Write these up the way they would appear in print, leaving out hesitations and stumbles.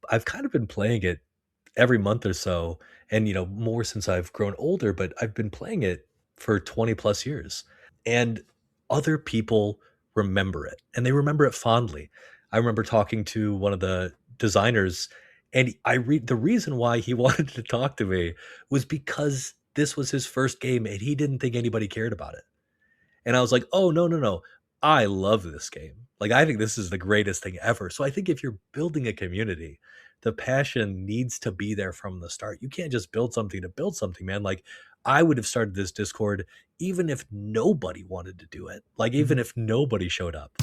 I've kind of been playing it every month or so, and more since I've grown older, but I've been playing it for 20 plus years. And other people remember it, and they remember it fondly. I remember talking to one of the designers, and I read the reason why he wanted to talk to me was because this was his first game and he didn't think anybody cared about it. And I was like, "Oh, no, no, no. I love this game. Like, I think this is the greatest thing ever." So I think if you're building a community, the passion needs to be there from the start. You can't just build something to build something, man. Like, I would have started this Discord even if nobody wanted to do it. Like, even Mhm. if nobody showed up.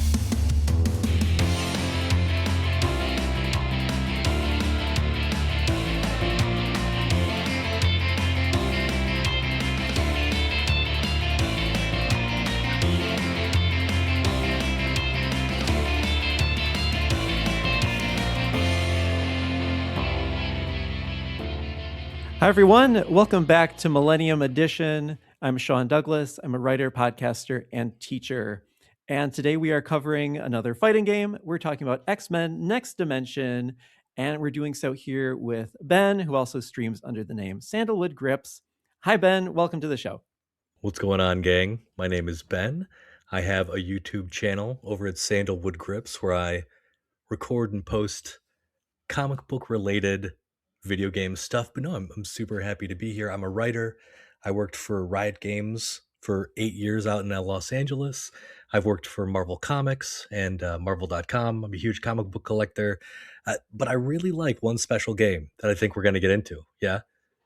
Hi, everyone. Welcome back to Millennium Edition. I'm Sean Douglas. I'm a writer, podcaster, and teacher. And today we are covering another fighting game. We're talking about X-Men Next Dimension. And we're doing so here with Ben, who also streams under the name Sandalwood Grips. Hi, Ben. Welcome to the show. What's going on, gang? My name is Ben. I have a YouTube channel over at Sandalwood Grips where I record and post comic book related video game stuff. But no, I'm super happy to be here. I'm a writer. I worked for Riot Games for 8 years out in Los Angeles. I've worked for Marvel Comics and Marvel.com. I'm a huge comic book collector. But I really like one special game that I think we're going to get into. Yeah.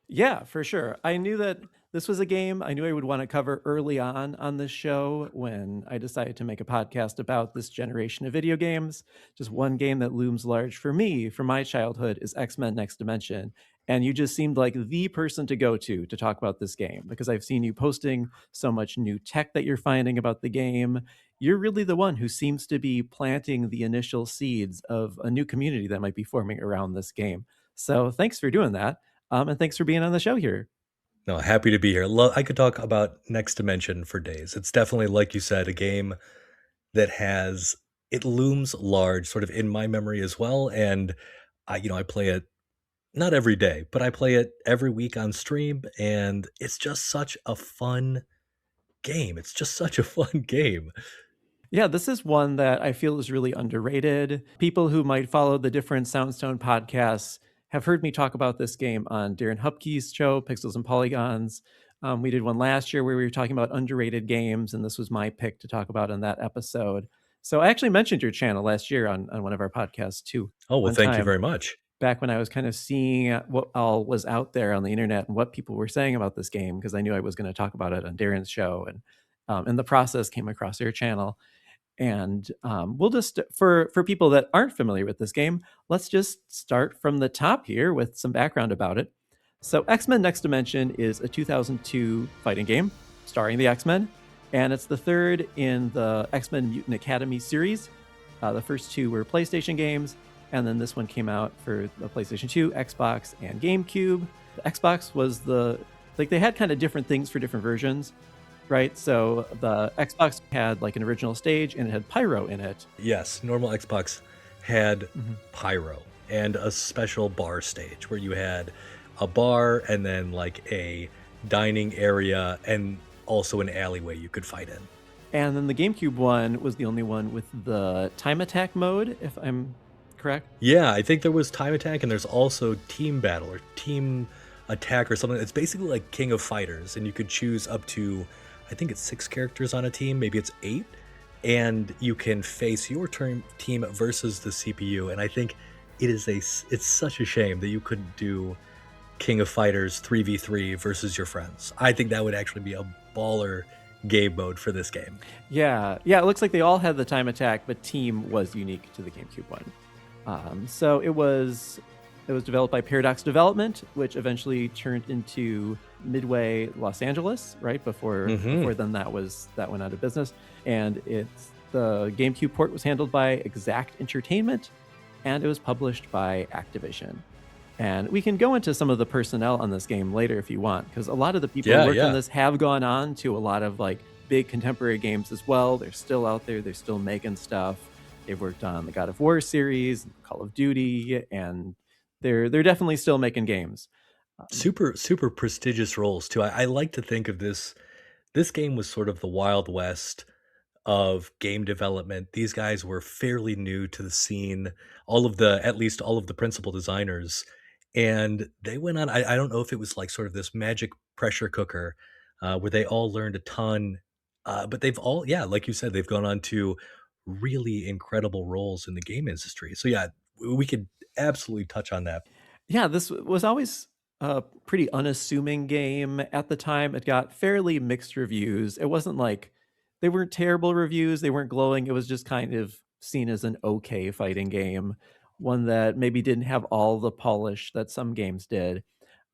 Yeah, for sure. I knew that this was a game I knew I would want to cover early on this show when I decided to make a podcast about this generation of video games. Just one game that looms large for me from my childhood is X-Men Next Dimension. And you just seemed like the person to go to talk about this game because I've seen you posting so much new tech that you're finding about the game. You're really the one who seems to be planting the initial seeds of a new community that might be forming around this game. So thanks for doing that. And thanks for being on the show here. No, happy to be here. I could talk about Next Dimension for days. It's definitely, like you said, a game that it looms large sort of in my memory as well. And I play it not every day, but I play it every week on stream, and it's just such a fun game. It's just such a fun game. Yeah, this is one that I feel is really underrated. People who might follow the different Soundstone podcasts have heard me talk about this game on Darren Hupke's show, Pixels and Polygons. We did one last year where we were talking about underrated games, and this was my pick to talk about in that episode. So I actually mentioned your channel last year on one of our podcasts too, Oh, well, one thank you time very much. back when I was kind of seeing what all was out there on the internet and what people were saying about this game because I knew I was going to talk about it on Darren's show, and in the process came across your channel. And we'll just for people that aren't familiar with this game, let's just start from the top here with some background about it. So X-Men Next Dimension is a 2002 fighting game starring the X-Men, and it's the third in the X-Men Mutant Academy series. The first two were PlayStation games, and then this one came out for the PlayStation 2, Xbox, and GameCube. The Xbox was they had kind of different things for different versions, right? So the Xbox had like an original stage and it had pyro in it. Yes, normal Xbox had Mhm. pyro and a special bar stage where you had a bar and then like a dining area and also an alleyway you could fight in. And then the GameCube one was the only one with the time attack mode, if I'm correct. Yeah, I think there was time attack and there's also team battle or team attack or something. It's basically like King of Fighters, and you could choose up to, I think it's 6 characters on a team, maybe it's 8, and you can face your team versus the CPU. And I think it's such a shame that you couldn't do King of Fighters 3v3 versus your friends. I think that would actually be a baller game mode for this game. Yeah, it looks like they all had the time attack, but team was unique to the GameCube one. So it was developed by Paradox Development, which eventually turned into Midway Los Angeles, right? Before then that went out of business. And the GameCube port was handled by Exact Entertainment, and it was published by Activision. And we can go into some of the personnel on this game later if you want, because a lot of the people who worked on this have gone on to a lot of like big contemporary games as well. They're still out there. They're still making stuff. They've worked on the God of War series, Call of Duty, and they're definitely still making games. Um, Super prestigious roles too. I like to think of this game was sort of the Wild West of game development. These guys were fairly new to the scene, all of the at least all of the principal designers, and they went on I don't know if it was like sort of this magic pressure cooker, where they all learned a ton, but they've all yeah, like you said, they've gone on to really incredible roles in the game industry. So, yeah, we could absolutely touch on that. Yeah, this was always a pretty unassuming game at the time. It got fairly mixed reviews. It wasn't like they weren't terrible reviews, they weren't glowing. It was just kind of seen as an okay fighting game, one that maybe didn't have all the polish that some games did.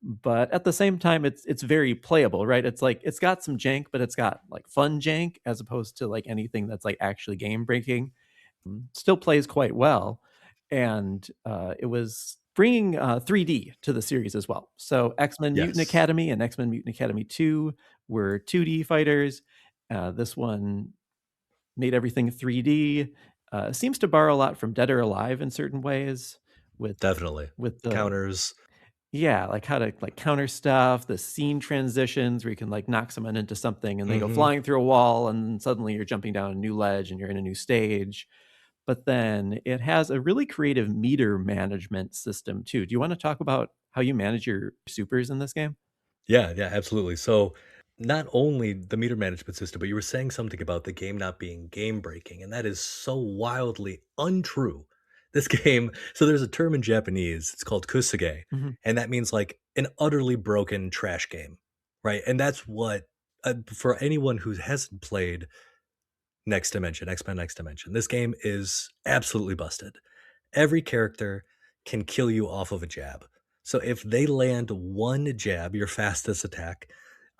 But at the same time, it's very playable, right? It's like it's got some jank, but it's got like fun jank as opposed to like anything that's like actually game breaking. Still plays quite well, and it was bringing 3D to the series as well. So X-Men Mutant Yes, Academy and X-Men Mutant Academy 2 were 2D fighters. This one made everything 3D. Seems to borrow a lot from Dead or Alive in certain ways with definitely. the Counters. yeah, like how to like counter stuff, the scene transitions where you can like knock someone into something and they go Mhm. flying through a wall and suddenly you're jumping down a new ledge and you're in a new stage. But then it has a really creative meter management system too. Do you want to talk about how you manage your supers in this game? Yeah, yeah, absolutely. So, not only the meter management system, but you were saying something about the game not being game breaking, and that is so wildly untrue. This game, so there's a term in Japanese, it's called kusuge, Mhm. and that means like an utterly broken trash game, right? And that's what for anyone who hasn't played Next Dimension, X-Men Next Dimension, this game is absolutely busted. Every character can kill you off of a jab. So if they land one jab, your fastest attack,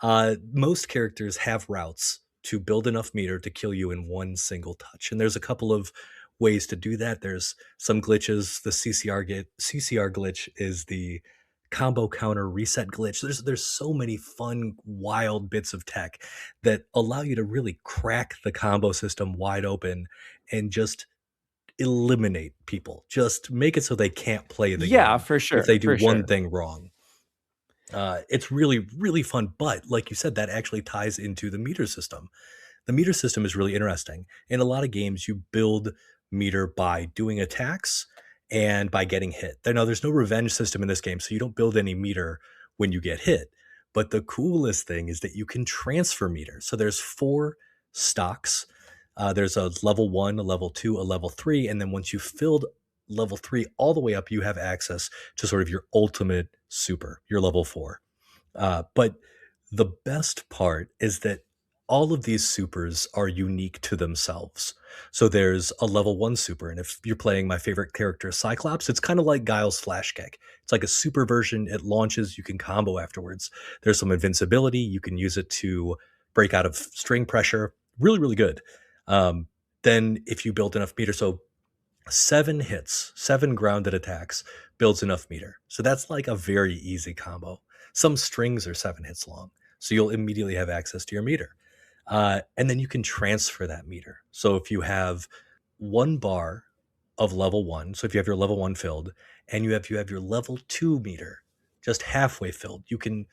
most characters have routes to build enough meter to kill you in one single touch. And there's a couple of ways to do that. There's some glitches. The CCR glitch is the combo counter reset glitch. There's so many fun, wild bits of tech that allow you to really crack the combo system wide open and just eliminate people. Just make it so they can't play the Yeah, game for if they sure, do for one sure. thing wrong. It's really, really fun, but like you said, that actually ties into the meter system. The meter system is really interesting. In a lot of games, you build meter by doing attacks and by getting hit. Now, there's no revenge system in this game, so you don't build any meter when you get hit. But the coolest thing is that you can transfer meter. So there's four stocks. There's a level one, a level two, a level three, and then once you've filled level three all the way up, you have access to sort of your ultimate super, your level four. But the best part is that all of these supers are unique to themselves. So there's a level one super, and if you're playing my favorite character, Cyclops, it's kind of like Guile's Flash Kick. It's like a super version. It launches, you can combo afterwards. There's some invincibility. You can use it to break out of string pressure. Really, really good. Um, then if you build enough meter, so 7 hits, 7 grounded attacks builds enough meter. So that's like a very easy combo. Some strings are 7 hits long, so you'll immediately have access to your meter. And then you can transfer that meter. So if you have 1 bar of level 1, so if you have your level 1 filled and you have your level 2 meter just halfway filled, you can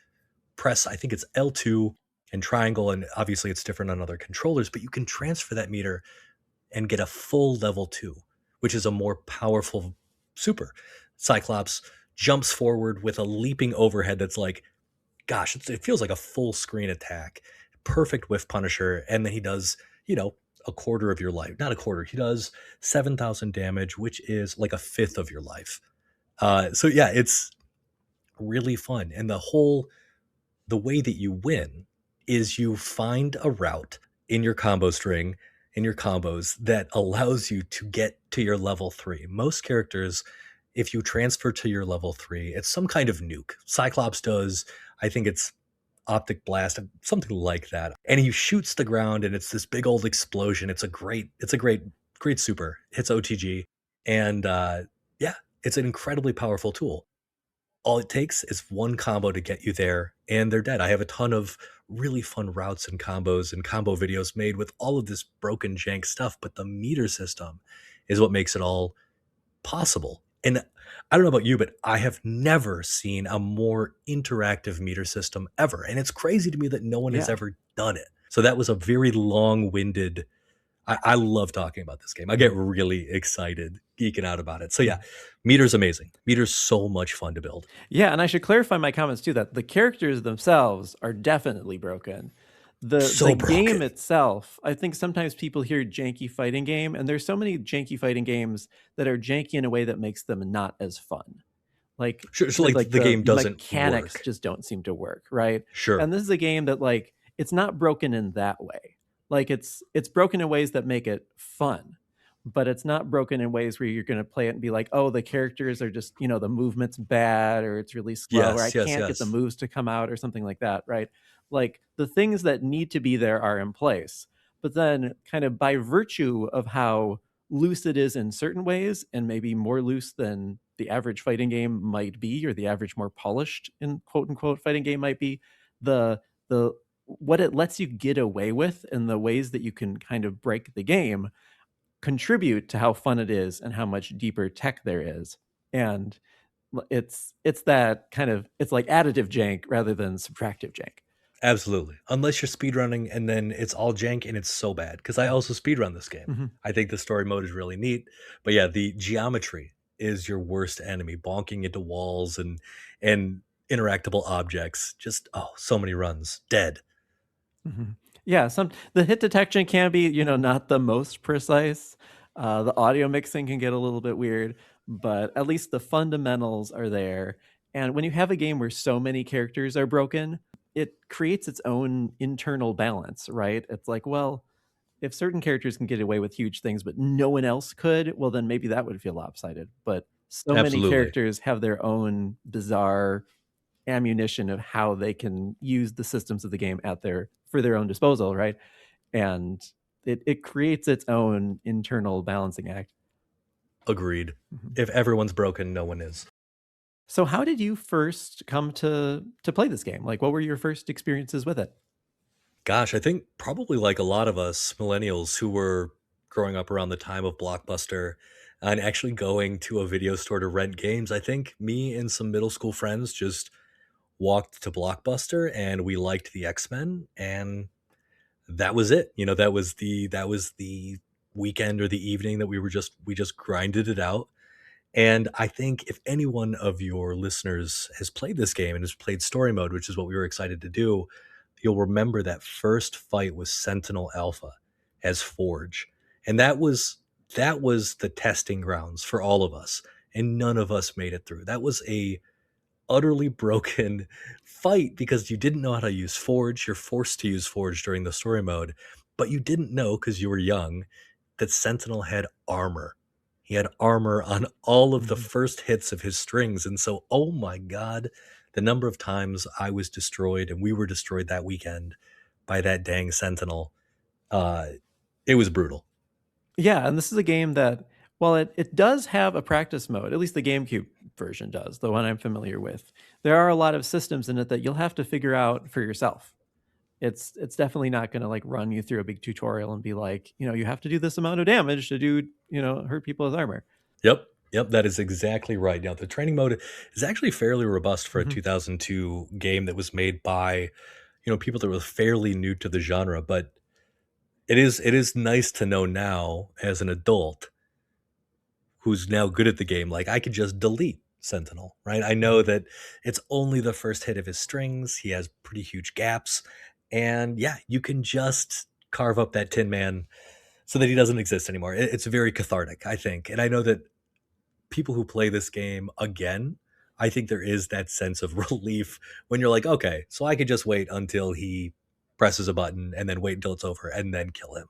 press, I think it's L2 and triangle, and obviously it's different on other controllers, but you can transfer that meter and get a full level 2, which is a more powerful super. Cyclops jumps forward with a leaping overhead that's like, gosh, it feels like a full screen attack. Perfect whiff punisher. And then he does, a quarter of your life. Not a quarter, he does 7,000 damage, which is like a fifth of your life. So, yeah, it's really fun. And the way that you win is you find a route in your combo string, in your combos, that allows you to get to your level 3. Most characters, if you transfer to your level 3, it's some kind of nuke. Cyclops does, I think it's optic blast, something like that. And he shoots the ground and it's this big old explosion. Great super. Hits OTG. And yeah, it's an incredibly powerful tool. All it takes is one combo to get you there, and they're dead. I have a ton of really fun routes and combos and combo videos made with all of this broken jank stuff, but the meter system is what makes it all possible. And I don't know about you, but I have never seen a more interactive meter system ever. And it's crazy to me that no one has Yeah. ever done it. So that was a very long-winded. I love talking about this game. I get Mhm. really excited geeking out about it. So yeah, Mhm. Meter's amazing. Meter's so much fun to build. Yeah, and I should clarify my comments too that the characters themselves are definitely broken. The So game broken. itself, I think sometimes people hear janky fighting game, and there's so many janky fighting games that are janky in a way that makes them not as fun. Like Sure, so because like like the the game doesn't mechanics work. just don't seem to work, right? And Sure. this is a game that like it's not broken in that way. Like it's broken in ways that make it fun, but it's not broken in ways where you're going to play it and be like, "Oh, the characters are just, the movement's bad or it's really slow or I Yes, yes, can't get the yes. moves to come out or something like that," right? Like the things that need to be there are in place. But then kind of by virtue of how loose it is in certain ways and maybe more loose than the average fighting game might be or the average more polished in quote unquote fighting game might be, the what it lets you get away with and the ways that you can kind of break the game contribute to how fun it is and how much deeper tech there is. And it's that kind of it's like additive jank rather than subtractive jank. Absolutely. Unless you're speedrunning and then it's all jank and it's so bad. Because I also speedrun this game. Mhm. I think the story mode is really neat. But yeah, the geometry is your worst enemy, bonking into walls and interactable objects. Just so many runs. Dead. Mhm. Yeah, some the hit detection can be, not the most precise. The audio mixing can get a little bit weird, but at least the fundamentals are there. And when you have a game where so many characters are broken, it creates its own internal balance, right? It's like, well, if certain characters can get away with huge things, but no one else could, well, then maybe that would feel lopsided. But so many Absolutely. characters have their own bizarre ammunition of how they can use the systems of the game at their for their own disposal, right? And it creates its own internal balancing act. Agreed. Mhm. If everyone's broken, no one is. So how did you first come to play this game? Like what were your first experiences with it? Gosh, I think probably like a lot of us millennials who were growing up around the time of Blockbuster and actually going to a video store to rent games, I think me and some middle school friends just walked to Blockbuster and we liked the X-Men and that was it. That was the weekend or the evening that we just grinded it out. And I think if any one of your listeners has played this game and has played story mode, which is what we were excited to do, you'll remember that first fight with Sentinel Alpha as Forge. And that was the testing grounds for all of us. And none of us made it through. That was a utterly broken fight because you didn't know how to use Forge. You're forced to use Forge during the story mode, but you didn't know because you were young that Sentinel had armor. He had armor on all of the Mhm. first hits of his strings. And so, oh my God, the number of times I was destroyed and we were destroyed that weekend by that dang Sentinel, uh, it was brutal. Yeah, and this is a game that while it does have a practice mode, at least the GameCube version does, the one I'm familiar with, there are a lot of systems in it that you'll have to figure out for yourself. It's definitely not gonna, like, run you through a big tutorial and be like, "You have to do this amount of damage to do, hurt people with armor." Yep. Yep, that is exactly right. Now, the training mode is actually fairly robust for a Mhm, 2002 game that was made by people that were fairly new to the genre, but it is nice to know now as an adult who's now good at the game, like I could just delete Sentinel, right? I know mhm, that it's only the first hit of his strings. He has pretty huge gaps. And yeah, you can just carve up that Tin Man so that he doesn't exist anymore. It's very cathartic, I think. And I know that people who play this game again, I think there is that sense of relief when you're like, okay, so I could just wait until he presses a button and then wait until it's over and then kill him.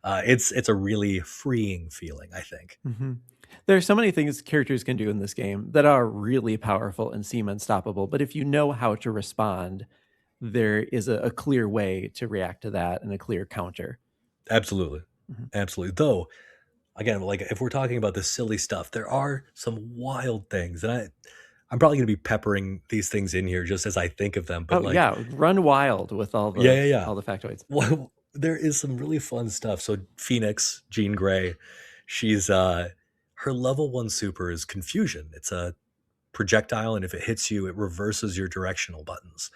It's a really freeing feeling, I think. mhm. There are so many things characters can do in this game that are really powerful and seem unstoppable, but if you know how to respond, there is a clear way to react to that and a clear counter. Absolutely, Mhm. absolutely. Though, again, like if we're talking about the silly stuff, there are some wild things, and I'm probably gonna be peppering these things in here just as I think of them. But Oh, like, yeah, run wild with yeah, yeah, yeah. all the factoids. Well, there is some really fun stuff. So Phoenix, Jean Grey, she's Her level 1 super is Confusion. It's a projectile, and if it hits you, it reverses your directional buttons.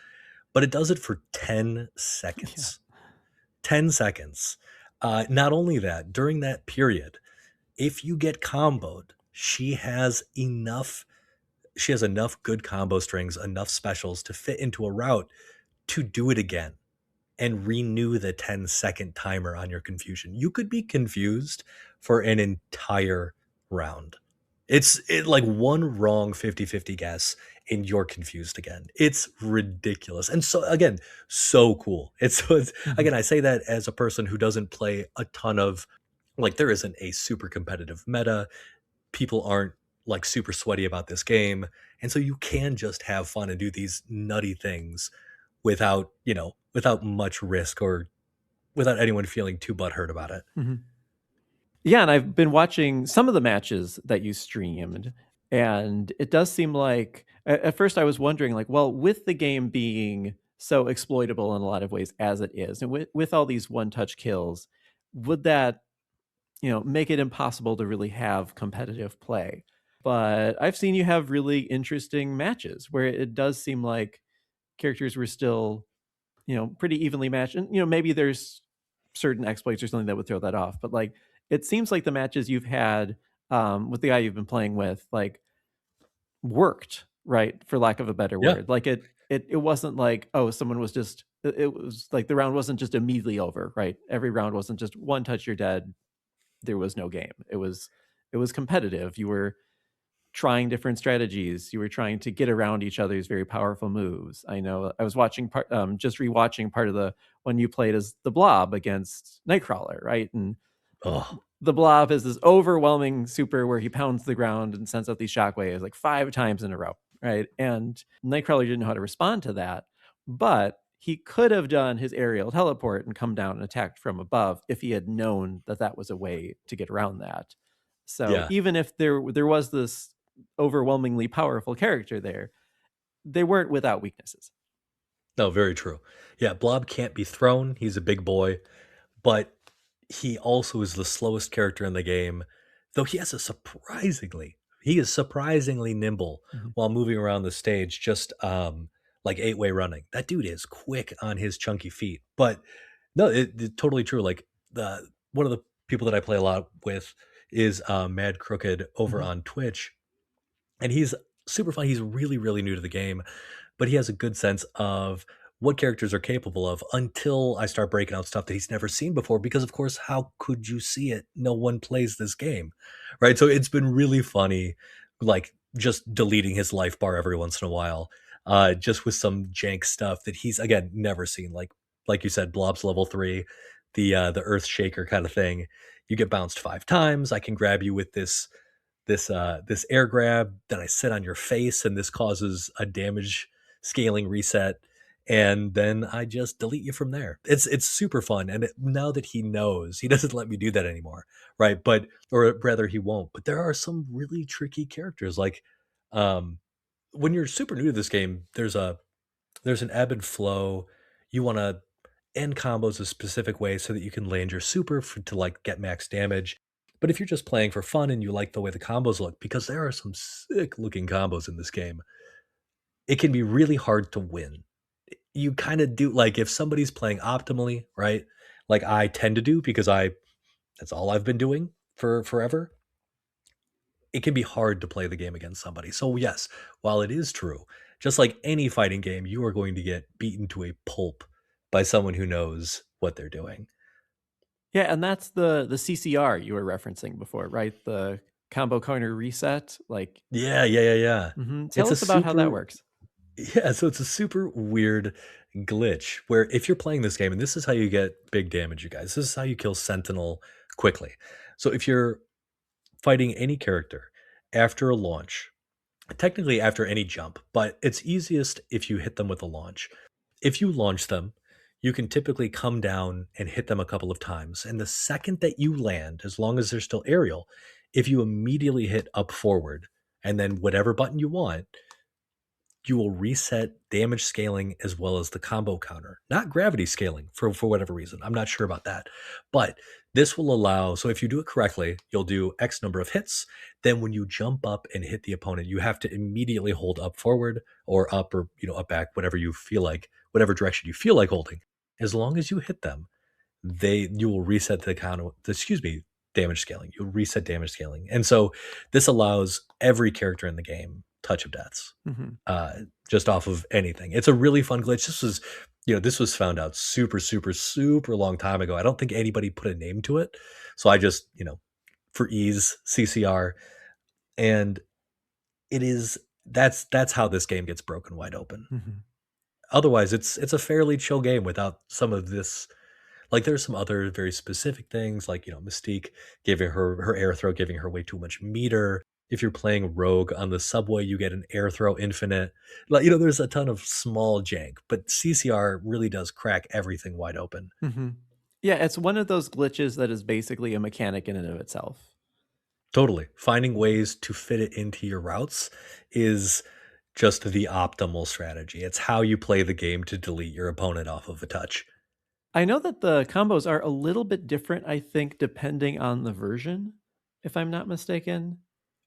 But it does it for 10 Yeah. seconds. 10 seconds. Not only that, during that period, if you get comboed, she has enough good combo strings, enough specials to fit into a route to do it again and renew the 10-second timer on your confusion. You could be confused for an entire round. Like one wrong 50-50 guess and you're confused again. It's ridiculous. And so again, so cool. It's Mhm. again, I say that as a person who doesn't play a ton of, like, there isn't a super competitive meta. People aren't like super sweaty about this game. And so you can just have fun and do these nutty things without, without much risk or without anyone feeling too butthurt about it. Mhm. Yeah, and I've been watching some of the matches that you streamed, and it does seem like at first I was wondering, like, well, with the game being so exploitable in a lot of ways as it is, and with all these one-touch kills, would that, make it impossible to really have competitive play? But I've seen you have really interesting matches where it does seem like characters were still, pretty evenly matched. And, maybe there's certain exploits or something that would throw that off. But like, it seems like the matches you've had with the guy you've been playing with, like, worked, right? For lack of a better Yeah. word. Like it wasn't like, oh, someone was just, it was like the round wasn't just immediately over, right? Every round wasn't just one touch, you're dead. There was no game. It was competitive. You were trying different strategies. You were trying to get around each other's very powerful moves. I know I was just rewatching part of the when you played as the Blob against Nightcrawler, right? And Oh, the Blob is this overwhelming super where he pounds the ground and sends out these shockwaves like 5 times in a row, right? And Nightcrawler didn't know how to respond to that, but he could have done his aerial teleport and come down and attacked from above if he had known that that was a way to get around that. So yeah. even if there was this overwhelmingly powerful character there, they weren't without weaknesses. No, very true. Yeah, Blob can't be thrown. He's a big boy, but he also is the slowest character in the game, though he is surprisingly nimble Mhm. while moving around the stage, just like eight-way running. That dude is quick on his chunky feet. But no, it's totally true. Like the one of the people that I play a lot with is Mad Crooked over Mhm. on Twitch, and he's super fun. He's really, really new to the game, but he has a good sense of what characters are capable of until I start breaking out stuff that he's never seen before. Because, of course, how could you see it? No one plays this game, right? So it's been really funny, like just deleting his life bar every once in a while, just with some jank stuff that he's again never seen. Like you said, Blob's level 3, the Earth Shaker kind of thing. You get bounced 5 times. I can grab you with this air grab, then I sit on your face and this causes a damage scaling reset, and then I just delete you from there. It's super fun, and now that he knows, he doesn't let me do that anymore, right? But or rather he won't. But there are some really tricky characters like um when you're super new to this game, there's an ebb and flow. You want to end combos a specific way so that you can land your super to like get max damage. But if you're just playing for fun and you like the way the combos look, because there are some sick looking combos in this game, it can be really hard to win. You kind of do like if somebody's playing optimally, right? Like I tend to do because I that's all I've been doing for forever. It can be hard to play the game against somebody. So yes, while it is true, just like any fighting game, you are going to get beaten to a pulp by someone who knows what they're doing. Yeah, and that's the CCR you were referencing before, right? The combo counter reset. Like, Yeah, yeah, yeah, yeah. tell It's a us about how that super works. Yeah, so it's a super weird glitch where if you're playing this game, and this is how you get big damage, you guys. This is how you kill Sentinel quickly. So if you're fighting any character after a launch, technically after any jump, but it's easiest if you hit them with a launch. If you launch them, you can typically come down and hit them a couple of times. And the second that you land, as long as they're still aerial, if you immediately hit up forward and then whatever button you want, you will reset damage scaling as well as the combo counter. Not gravity scaling for whatever reason. I'm not sure about that. But This will allow, so if you do it correctly, you'll do X number of hits. Then when you jump up and hit the opponent, you have to immediately hold up forward or up, or up back, whatever you feel like, whatever direction you feel like holding. As long as you hit them, you will reset the count, excuse me, damage scaling. You'll reset damage scaling. And so this allows every character in the game touch of deaths, Mhm. uh, just off of anything. It's a really fun glitch. This was found out super, super, super long time ago. I don't think anybody put a name to it. So I just, for ease, CCR. And that's how this game gets broken wide open. Mhm. Otherwise, it's a fairly chill game without some of this. Like, there's some other very specific things, like, Mystique giving her air throw, giving her way too much meter. If you're playing Rogue on the subway, you get an air throw infinite. Like, there's a ton of small jank, but CCR really does crack everything wide open. Mhm. Yeah, it's one of those glitches that is basically a mechanic in and of itself. Totally. Finding Mhm. ways to fit it into your routes is just the optimal strategy. It's how you play the game to delete your opponent off of a touch. I know that the combos are a little bit different, I think, depending on the version, if I'm not mistaken.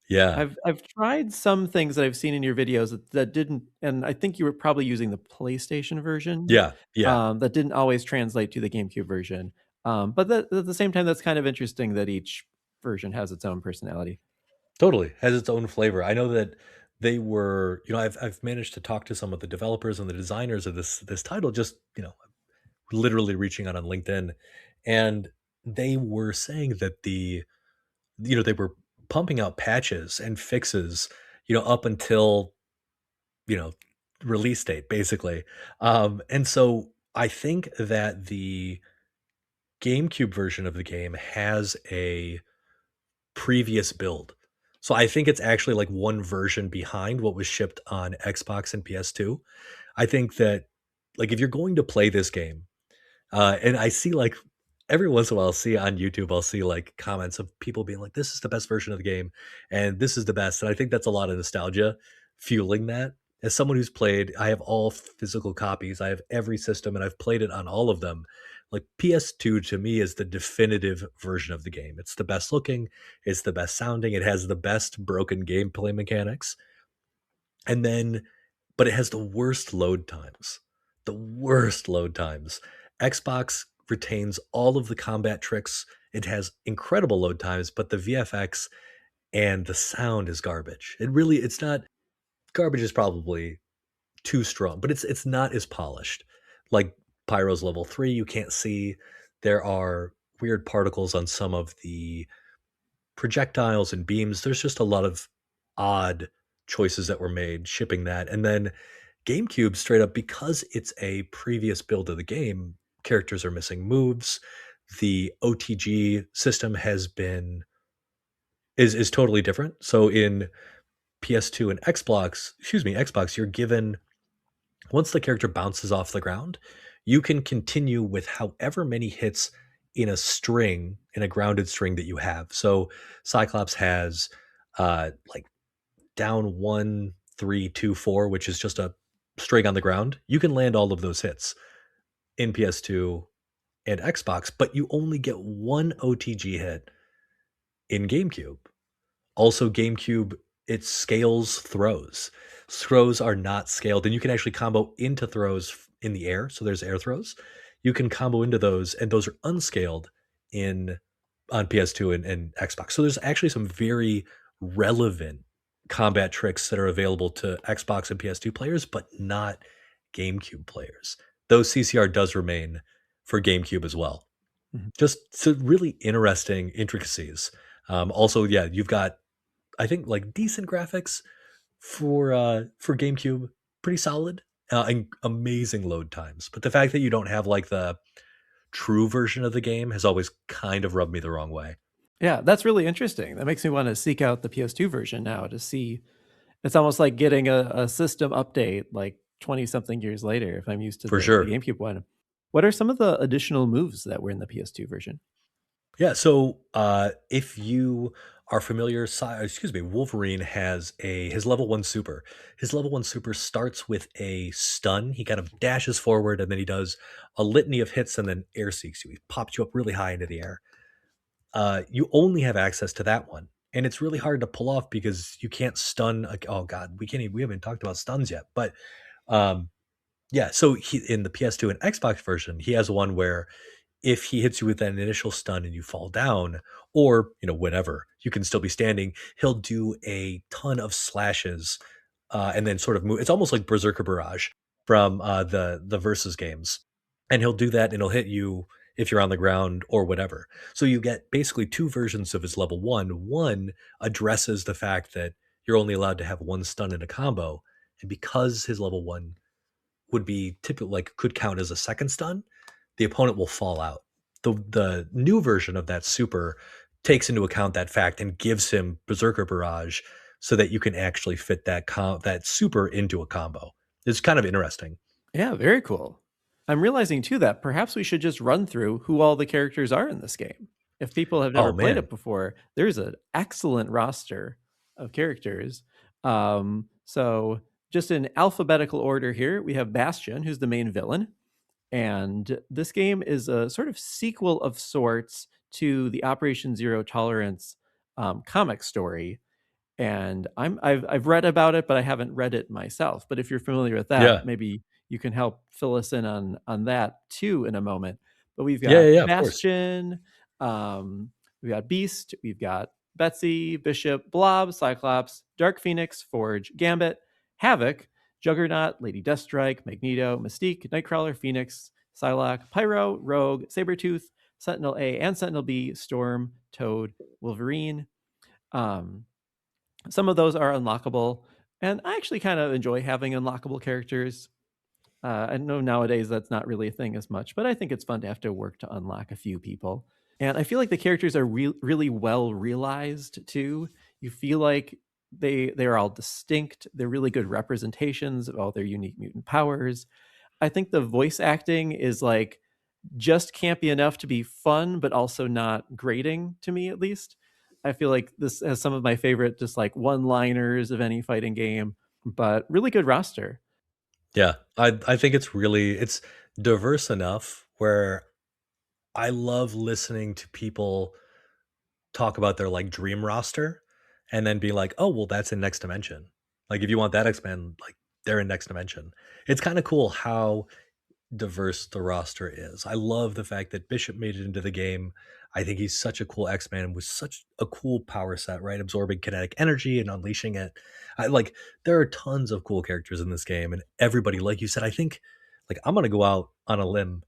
Yeah. I've tried some things that I've seen in your videos that didn't, and I think you were probably using the PlayStation version, Yeah. Yeah. that didn't always translate to the GameCube version. But at the same time, that's kind of interesting that each version has its own personality. Totally, has its own flavor. I know that they were, I've managed to talk to some of the developers and the designers of this title, just, literally reaching out on LinkedIn, and they were saying that they were pumping out patches and fixes, up until, you know, release date basically. And so I think that the GameCube version of the game has a previous build. So I think it's actually like one version behind what was shipped on Xbox and PS2. I think that, like, if you're going to play this game, and I see, like, every once in a while, I'll see on YouTube, I'll see like comments of people being like, "This is the best version of the game, and this is the best." And I think that's a lot of nostalgia fueling that. As someone who's played, I have all physical copies. I have every system, and I've played it on all of them. Like, PS2 to me is the definitive version of the game. It's the best looking, it's the best sounding, it has the best broken gameplay mechanics. And then, but it has the worst load times. The worst load times. Xbox retains all of the combat tricks. It has incredible load times, but the VFX and the sound is garbage. It's not, garbage is probably too strong, but it's not as polished. Like Pyro's level 3, you can't see. There are weird particles on some of the projectiles and beams. There's just a lot of odd choices that were made shipping that. And then GameCube, straight up, because it's a previous build of the game, characters are missing moves. The OTG system is totally different. So in PS2 and Xbox, you're given, once the character bounces off the ground, you can continue with however many hits in a grounded string that you have. So Cyclops has, like, down 1, 3, 2, 4, which is just a string on the ground. You can land all of those hits in PS2 and Xbox, but you only get one OTG hit in GameCube. Also, GameCube, it scales throws. Throws are not scaled, and you can actually combo into throws in the air. So there's air throws. You can combo into those, and those are unscaled in on PS2 and Xbox. So there's actually some very relevant combat tricks that are available to Xbox and PS2 players, but not GameCube players. Though CCR does remain for GameCube as well. Mhm. Just so really interesting intricacies. Also, yeah, you've got, I think, like, decent graphics for GameCube, pretty solid, and amazing load times. But the fact that you don't have like the true version of the game has always kind of rubbed me the wrong way. Yeah, that's really interesting. That makes me wanna seek out the PS2 version now to see. It's almost like getting a system update, like, 20 something years later if I'm used to For the sure. GameCube one. What are some of the additional moves that were in the PS2 version? Yeah, so, if you are familiar, Wolverine has a his level 1 super. His level 1 super starts with a stun. He kind of dashes forward, and then he does a litany of hits and then air seeks you. He pops you up really high into the air. you only have access to that one. And it's really hard to pull off because you can't stun. Like, oh God, we haven't talked about stuns yet. But um, yeah, so he in the PS2 and Xbox version, he has one where if he hits you with that initial stun and you fall down, or whatever, you can still be standing. He'll do a ton of slashes, and then sort of move. It's almost like Berserker Barrage from the versus games, and he'll do that, and he'll hit you if you're on the ground or whatever. So you get basically two versions of his level one. One addresses the fact that you're only allowed to have one stun in a combo, and because his level one would be typical, like could count as a second stun, the opponent will fall out. The new version of that super takes into account that fact and gives him Berserker Barrage so that you can actually fit that super into a combo. It's kind of interesting. Yeah, very cool. I'm realizing too that perhaps we should just run through who all the characters are in this game. If people have Oh never played man. it before, there's an excellent roster of characters. So just in alphabetical order here, we have Bastion, who's the main villain. And this game is a sort of sequel of sorts to the Operation Zero Tolerance comic story, and I've read about it, but I haven't read it myself. But if you're familiar with that, Yeah. maybe you can help fill us in on that too in a moment. But we've Yeah, got yeah, yeah, of course. Bastion, we've got Beast, we've got Betsy, Bishop, Blob, Cyclops, Dark Phoenix, Forge, Gambit, Havoc, Juggernaut, Lady Deathstrike, Magneto, Mystique, Nightcrawler, Phoenix, Psylocke, Pyro, Rogue, Sabretooth, Sentinel A and Sentinel B, Storm, Toad, Wolverine. Um, some of those are unlockable, and I actually kind of enjoy having unlockable characters. I know nowadays that's not really a thing as much, but I think it's fun to have to work to unlock a few people. And I feel like the characters are really well realized too. You feel like they're all distinct. They're really good representations of all their unique mutant powers. I think the voice acting is like just campy enough to be fun, but also not grating to me, at least. I feel like this has some of my favorite, just like one liners of any fighting game, but really good roster. Yeah. I think it's diverse enough where I love listening to people talk about their like dream roster and then be like, "Oh, well, that's in next dimension." Like if you want that X-Men, like they're in next dimension. It's kind of cool how diverse the roster is. I love the fact that Bishop made it into the game. I think he's such a cool X-Man with such a cool power set, right? Absorbing kinetic energy and unleashing it. There are tons of cool characters in this game and everybody, like you said, I think like I'm going to go out on a limb.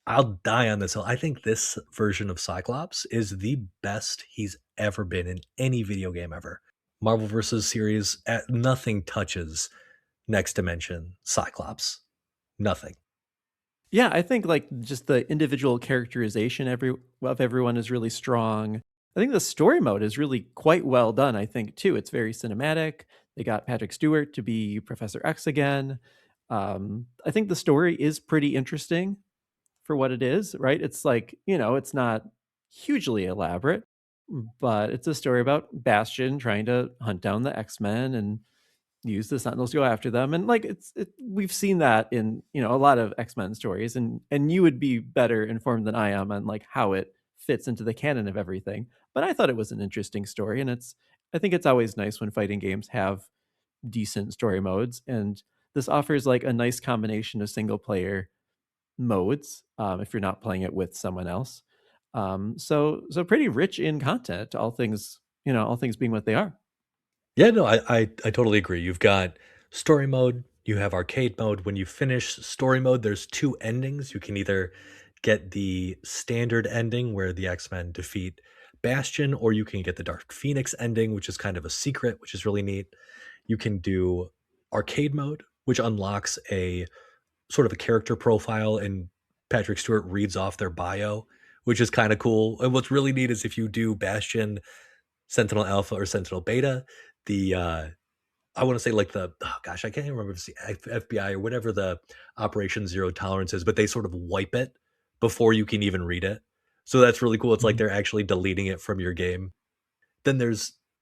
I'll die on this hill. I think this version of Cyclops is the best he's ever been in any video game ever. Marvel vs. series, nothing touches Next Dimension Cyclops. Nothing. Yeah, I think like just the individual characterization of everyone is really strong. I think the story mode is really quite well done, I think, too. It's very cinematic. They got Patrick Stewart to be Professor X again. I think the story is pretty interesting for what it is, right? It's like, it's not hugely elaborate, but it's a story about Bastion trying to hunt down the X-Men and use the Sentinels to go after them. And like we've seen that in, a lot of X-Men stories, and you would be better informed than I am on like how it fits into the canon of everything. But I thought it was an interesting story, and I think it's always nice when fighting games have decent story modes, and this offers like a nice combination of single player modes, if you're not playing it with someone else. So pretty rich in content, all things being what they are. Yeah, no, I totally agree. You've got story mode, you have arcade mode. When you finish story mode, there's two endings. You can either get the standard ending where the X-Men defeat Bastion, or you can get the Dark Phoenix ending, which is kind of a secret, which is really neat. You can do arcade mode, which unlocks a sort of a character profile, and Patrick Stewart reads off their bio, which is kind of cool. And what's really neat is if you do Bastion, Sentinel Alpha, or Sentinel Beta, the I want to say like the oh gosh, I can't even remember if it's the FBI or whatever the Operation Zero Tolerance is, but they sort of wipe it before you can even read it. So that's really cool. It's like Mhm. they're actually deleting it from your game. Then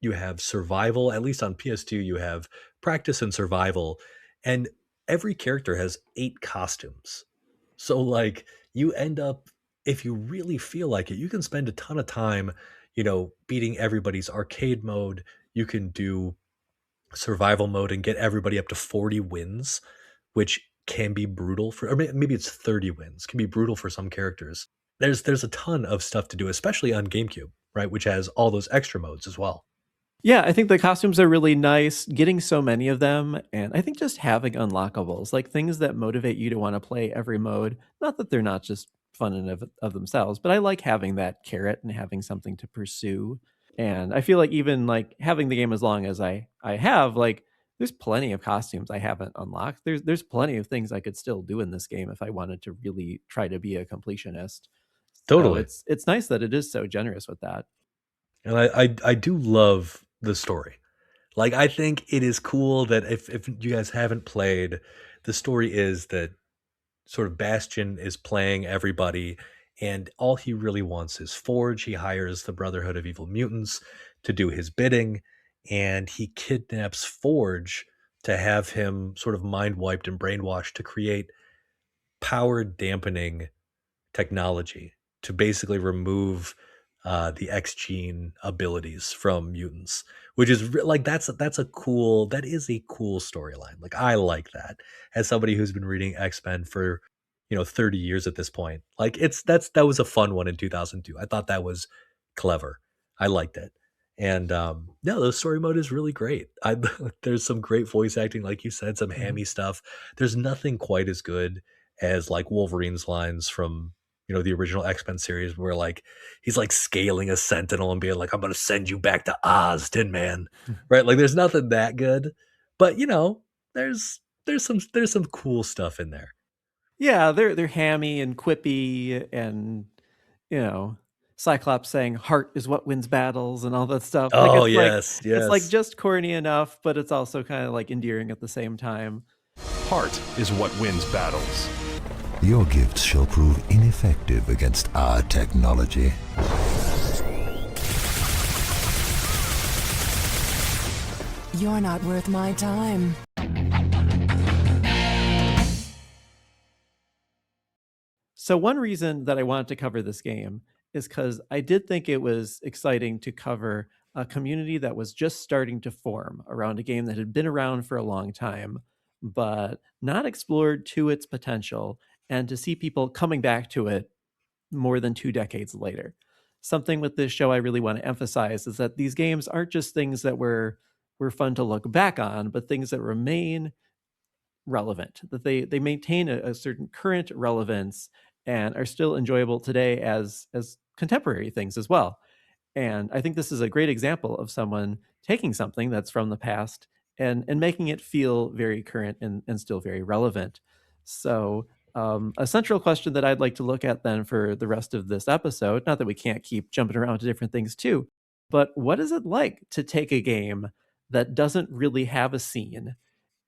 you have survival, at least on PS2, you have practice and survival, and every character has 8 costumes. So like you end up if you really feel like it, you can spend a ton of time, beating everybody's arcade mode. You can do survival mode and get everybody up to 40 wins, which can be brutal for, or maybe it's 30 wins, can be brutal for some characters. There's a ton of stuff to do, especially on GameCube, right? Which has all those extra modes as well. Yeah, I think the costumes are really nice, getting so many of them, and I think just having unlockables, like things that motivate you to wanna play every mode. Not that they're not just fun in of themselves, but I like having that carrot and having something to pursue, and I feel like even, like, having the game as long as I have, like, there's plenty of costumes I haven't unlocked. There's plenty of things I could still do in this game if I wanted to really try to be a completionist. So Totally. it's nice that it is so generous with that. And I do love the story. Like, I think it is cool that if you guys haven't played, the story is that sort of Bastion is playing everybody, and all he really wants is Forge. He hires the Brotherhood of Evil Mutants to do his bidding, and he kidnaps Forge to have him sort of mind wiped and brainwashed to create power dampening technology to basically remove the X gene abilities from mutants, which is like that is a cool storyline. Like, I like that as somebody who's been reading X Men for 30 years at this point. Like, that was a fun one in 2002. I thought that was clever. I liked it. And no, the story mode is really great. There's some great voice acting, like you said, some Mhm. hammy stuff. There's nothing quite as good as like Wolverine's lines from the original X-Men series, where like he's like scaling a sentinel and being like, I'm gonna send you back to Oz, Tin Man. Right? Like, there's nothing that good. But there's some cool stuff in there. Yeah, they're hammy and quippy and, you know, Cyclops saying heart is what wins battles and all that stuff. Like Oh yes, it's like yes. just corny enough, but it's also kind of like endearing at the same time. Heart is what wins battles. Your gifts shall prove ineffective against our technology. You're not worth my time. So one reason that I wanted to cover this game is because I did think it was exciting to cover a community that was just starting to form around a game that had been around for a long time, but not explored to its potential, and to see people coming back to it more than 2 decades later. Something with this show I really want to emphasize is that these games aren't just things that were fun to look back on, but things that remain relevant, that they maintain a certain current relevance and are still enjoyable today as contemporary things as well. And I think this is a great example of someone taking something that's from the past and making it feel very current and still very relevant. So, a central question that I'd like to look at then for the rest of this episode, not that we can't keep jumping around to different things too, but what is it like to take a game that doesn't really have a scene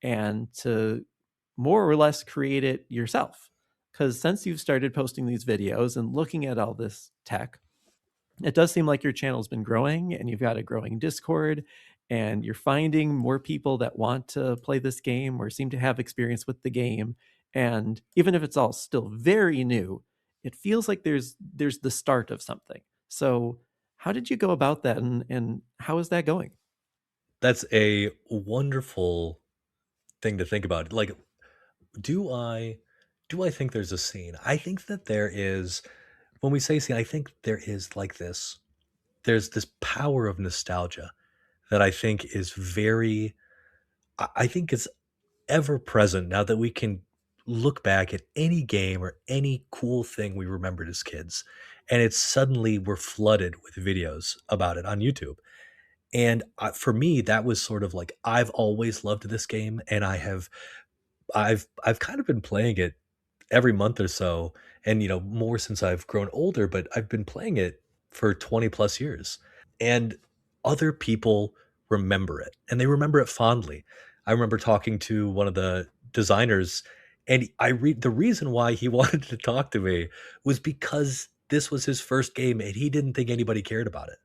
and to more or less create it yourself? Because since you've started posting these videos and looking at all this tech, it does seem like your channel's been growing and you've got a growing Discord and you're finding more people that want to play this game or seem to have experience with the game. And even if it's all still very new, it feels like there's the start of something. So how did you go about that and how is that going? That's a wonderful thing to think about. Like, do I do I think there's a scene? I think that there is. When we say scene, I think there is like this. There's this power of nostalgia that I think is very. I think it's ever present now that we can look back at any game or any cool thing we remembered as kids, and it's suddenly we're flooded with videos about it on YouTube. And for me, that was sort of like, I've always loved this game, and I've kind of been playing it every month or so, and more since I've grown older, but I've been playing it for 20 plus years. And other people remember it, and they remember it fondly. I remember talking to one of the designers, and I read the reason why he wanted to talk to me was because this was his first game and he didn't think anybody cared about it.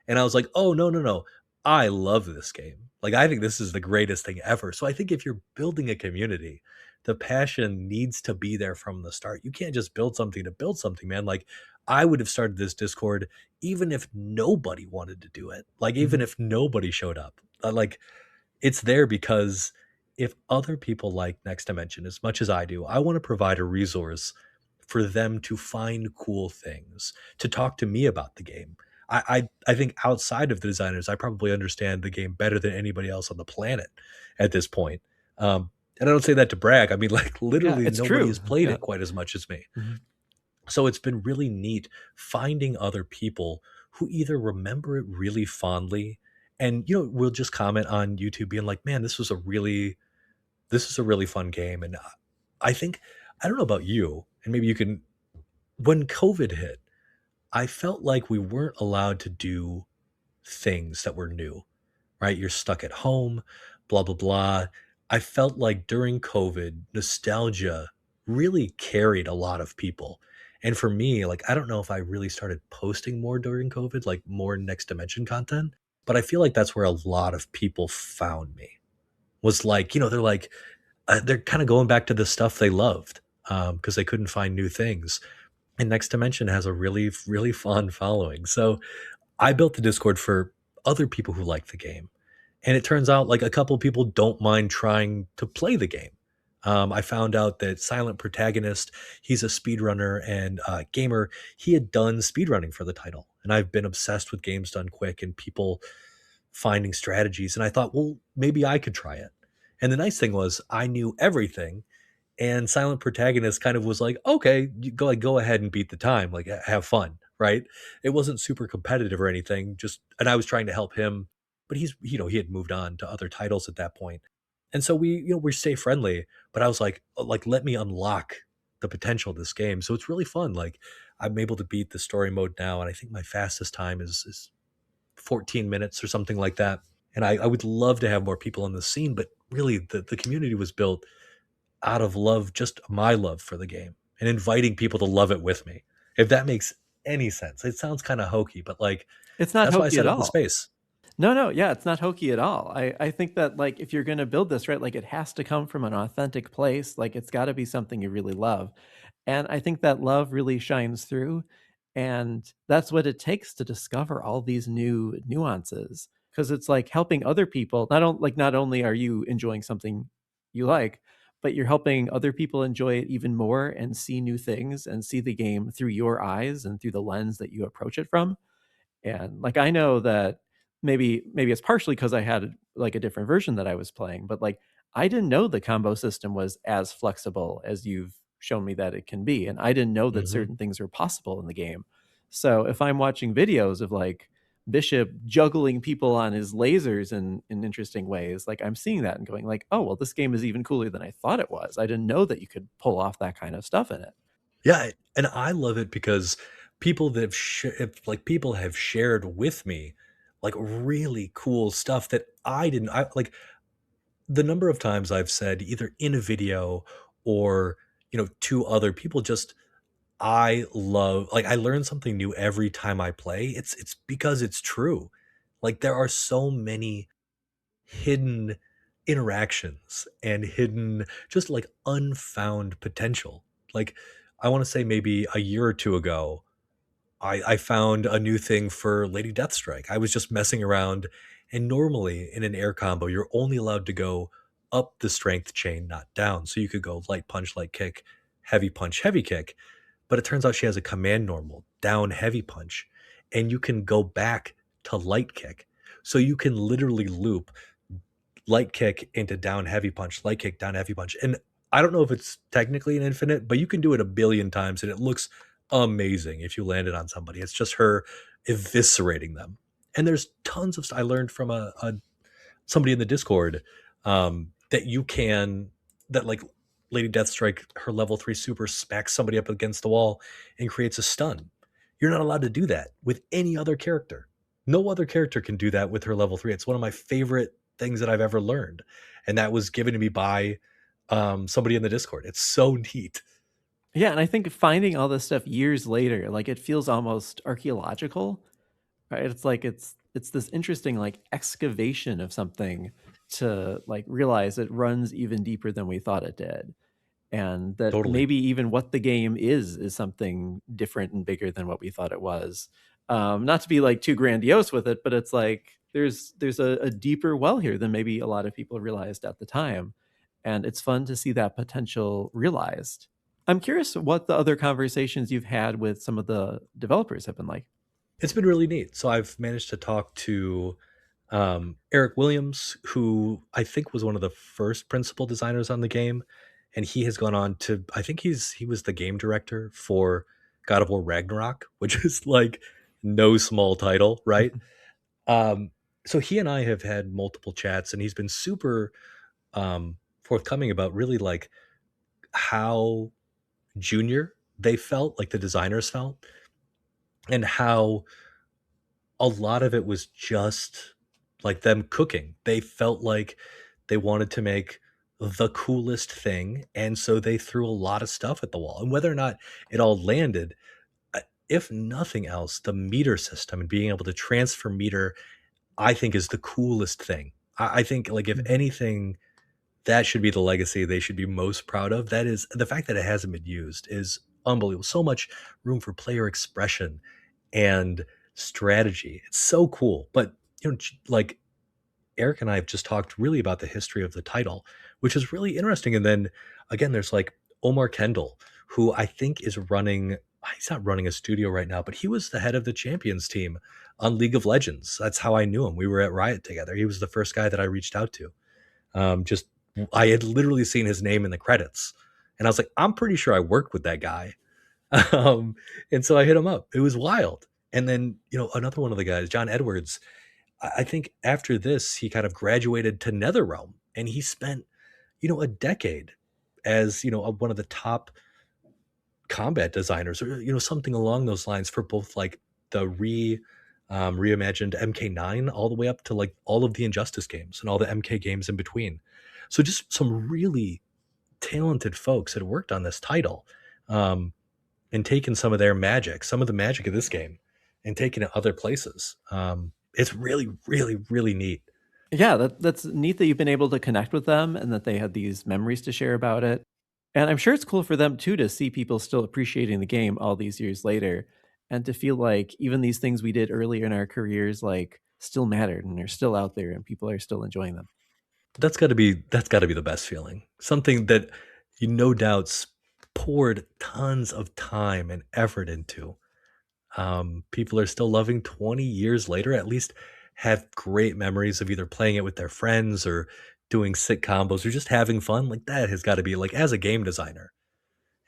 And I was like, "Oh, no, no, no. I love this game. Like, I think this is the greatest thing ever. So I think if you're building a community, the passion needs to be there from the start. You can't just build something to build something, man. Like, I would have started this Discord even if nobody wanted to do it. Like, even Mhm. if nobody showed up. Like, it's there because if other people like Next Dimension as much as I do, I want to provide a resource for them to find cool things, to talk to me about the game. I think outside of the designers, I probably understand the game better than anybody else on the planet at this point. And I don't say that to brag. I mean, like Yeah, literally it's nobody has true. played Yeah. it quite as much as me. Mhm. So it's been really neat finding other people who either remember it really fondly and will just comment on YouTube being like, "Man, this is a really fun game." And I think I don't know about you, and maybe you can when COVID hit, I felt like we weren't allowed to do things that were new, right? You're stuck at home, blah, blah, blah. I felt like during COVID, nostalgia really carried a lot of people. And for me, like, I don't know if I really started posting more during COVID, like more Next Dimension content, but I feel like that's where a lot of people found me. Was like, they're like, they're kind of going back to the stuff they loved because they couldn't find new things. And Next Dimension has a really, really fun following. So I built the Discord for other people who like the game. And it turns out like a couple of people don't mind trying to play the game. I found out that Silent Protagonist, he's a speedrunner and gamer. He had done speedrunning for the title. And I've been obsessed with games done quick and people finding strategies. And I thought, well, maybe I could try it. And the nice thing was I knew everything and Silent Protagonist kind of was like, "Okay, you go ahead and beat the time, like have fun," right? It wasn't super competitive or anything, just and I was trying to help him, but he had moved on to other titles at that point. And so we stay friendly, but I was like let me unlock the potential of this game. So it's really fun. Like I'm able to beat the story mode now and I think my fastest time is 14 minutes or something like that. And I would love to have more people on the scene, but really the community was built out of love, just my love for the game and inviting people to love it with me. If that makes any sense. It sounds kind of hokey, but like It's not that's why I hokey at set up the all. space. No, no, yeah, it's not hokey at all. I think that, like, if you're gonna build this, right, like, it has to come from an authentic place, like, it's gotta be something you really love, and I think that love really shines through, and that's what it takes to discover all these new nuances. Because it's, like, helping other people, not only are you enjoying something you like, but you're helping other people enjoy it even more and see new things and see the game through your eyes and through the lens that you approach it from. And, like, I know that maybe it's partially because I had, like, a different version that I was playing, but, like, I didn't know the combo system was as flexible as you've shown me that it can be, and I didn't know that Mhm. certain things were possible in the game. So, if I'm watching videos of, like, Bishop juggling people on his lasers in interesting ways, like, I'm seeing that and going like, "Oh, well, this game is even cooler than I thought it was. I didn't know that you could pull off that kind of stuff in it." Yeah, and I love it because people have shared with me like really cool stuff that I didn't I like the number of times I've said either in a video or to other people just I love like I learn something new every time I play. It's because it's true. Like there are so many hidden interactions and hidden just like unfound potential. Like I want to say maybe a year or two ago, I found a new thing for Lady Deathstrike. I was just messing around, and normally in an air combo, you're only allowed to go up the strength chain, not down. So you could go light punch, light kick, heavy punch, heavy kick. But it turns out she has a command normal, down heavy punch, and you can go back to light kick. So you can literally loop light kick into down heavy punch, light kick, down heavy punch. And I don't know if it's technically an infinite, but you can do it a billion times and it looks amazing if you land it on somebody. It's just her eviscerating them. And there's tons of I learned from a somebody in the Discord that you can that like Lady Deathstrike, her level 3 super smacks somebody up against the wall and creates a stun. You're not allowed to do that with any other character. No other character can do that with her level 3. It's one of my favorite things that I've ever learned. And that was given to me by somebody in the Discord. It's so neat. Yeah, and I think finding all this stuff years later, like, it feels almost archaeological, right? It's like it's this interesting like excavation of something to like realize it runs even deeper than we thought it did, and that Totally. maybe even what the game is something different and bigger than what we thought it was. Not to be like too grandiose with it, but it's like there's a deeper well here than maybe a lot of people realized at the time, and it's fun to see that potential realized. I'm curious what the other conversations you've had with some of the developers have been like. It's been really neat. So I've managed to talk to Eric Williams, who I think was one of the first principal designers on the game, and he has gone on to, I think he was the game director for God of War Ragnarok, which is like no small title, right? Um, so he and I have had multiple chats, and he's been super forthcoming about really like how junior they felt, like the designers felt, and how a lot of it was just like them cooking. They felt like they wanted to make the coolest thing, and so they threw a lot of stuff at the wall. And whether or not it all landed, if nothing else, the meter system and being able to transfer meter, I think is the coolest thing. I think like if Mhm. anything, that should be the legacy they should be most proud of. That is the fact that it hasn't been used is unbelievable. So much room for player expression and strategy. It's so cool. But like Eric and I have just talked really about the history of the title, which is really interesting. And then again, there's like Omar Kendall, who I think is running. He's not running a studio right now, but he was the head of the champions team on League of Legends. That's how I knew him. We were at Riot together. He was the first guy that I reached out to. Just I had literally seen his name in the credits, and I was like, I'm pretty sure I worked with that guy. Um, and so I hit him up. It was wild. And then another one of the guys, John Edwards. I think after this, he kind of graduated to NetherRealm, and he spent a decade as one of the top combat designers, or something along those lines for both like the reimagined MK9 all the way up to like all of the Injustice games and all the MK games in between. So just some really talented folks that worked on this title, and taken some of their magic, some of the magic of this game, and taken it other places. It's really, really, really neat. Yeah, that's neat that you've been able to connect with them and that they had these memories to share about it. And I'm sure it's cool for them too to see people still appreciating the game all these years later and to feel like even these things we did earlier in our careers like still mattered and they're still out there and people are still enjoying them. That's got to be the best feeling. Something that you no doubts poured tons of time and effort into. People are still loving 20 years later, at least have great memories of either playing it with their friends or doing sick combos or just having fun. Like that has got to be like as a game designer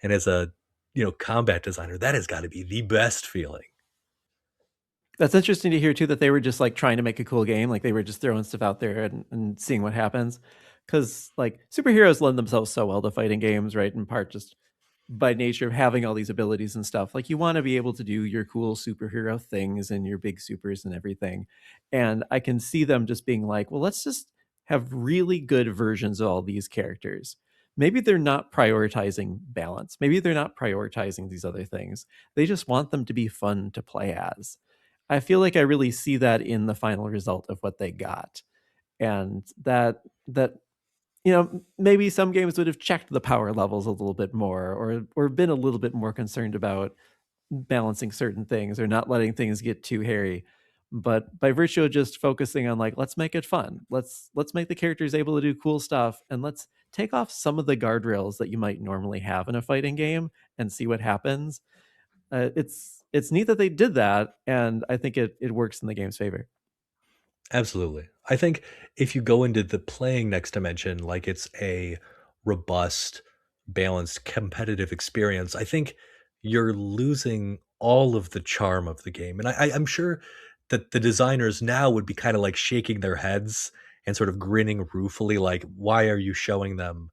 and as a combat designer, that has got to be the best feeling. That's interesting to hear too that they were just like trying to make a cool game, like they were just throwing stuff out there and seeing what happens. Because like superheroes lend themselves so well to fighting games, right? In part just by nature of having all these abilities and stuff. Like you want to be able to do your cool superhero things and your big supers and everything. And I can see them just being like, well, let's just have really good versions of all these characters. Maybe they're not prioritizing balance. Maybe they're not prioritizing these other things. They just want them to be fun to play as. I feel like I really see that in the final result of what they got. And that maybe some games would have checked the power levels a little bit more or been a little bit more concerned about balancing certain things or not letting things get too hairy. But by virtue of just focusing on like let's make it fun. Let's make the characters able to do cool stuff and let's take off some of the guardrails that you might normally have in a fighting game and see what happens. It's neat that they did that and I think it works in the game's favor. Absolutely. I think if you go into the playing next dimension, like it's a robust, balanced, competitive experience, I think you're losing all of the charm of the game. And I'm sure that the designers now would be kind of like shaking their heads and sort of grinning ruefully, like, why are you showing them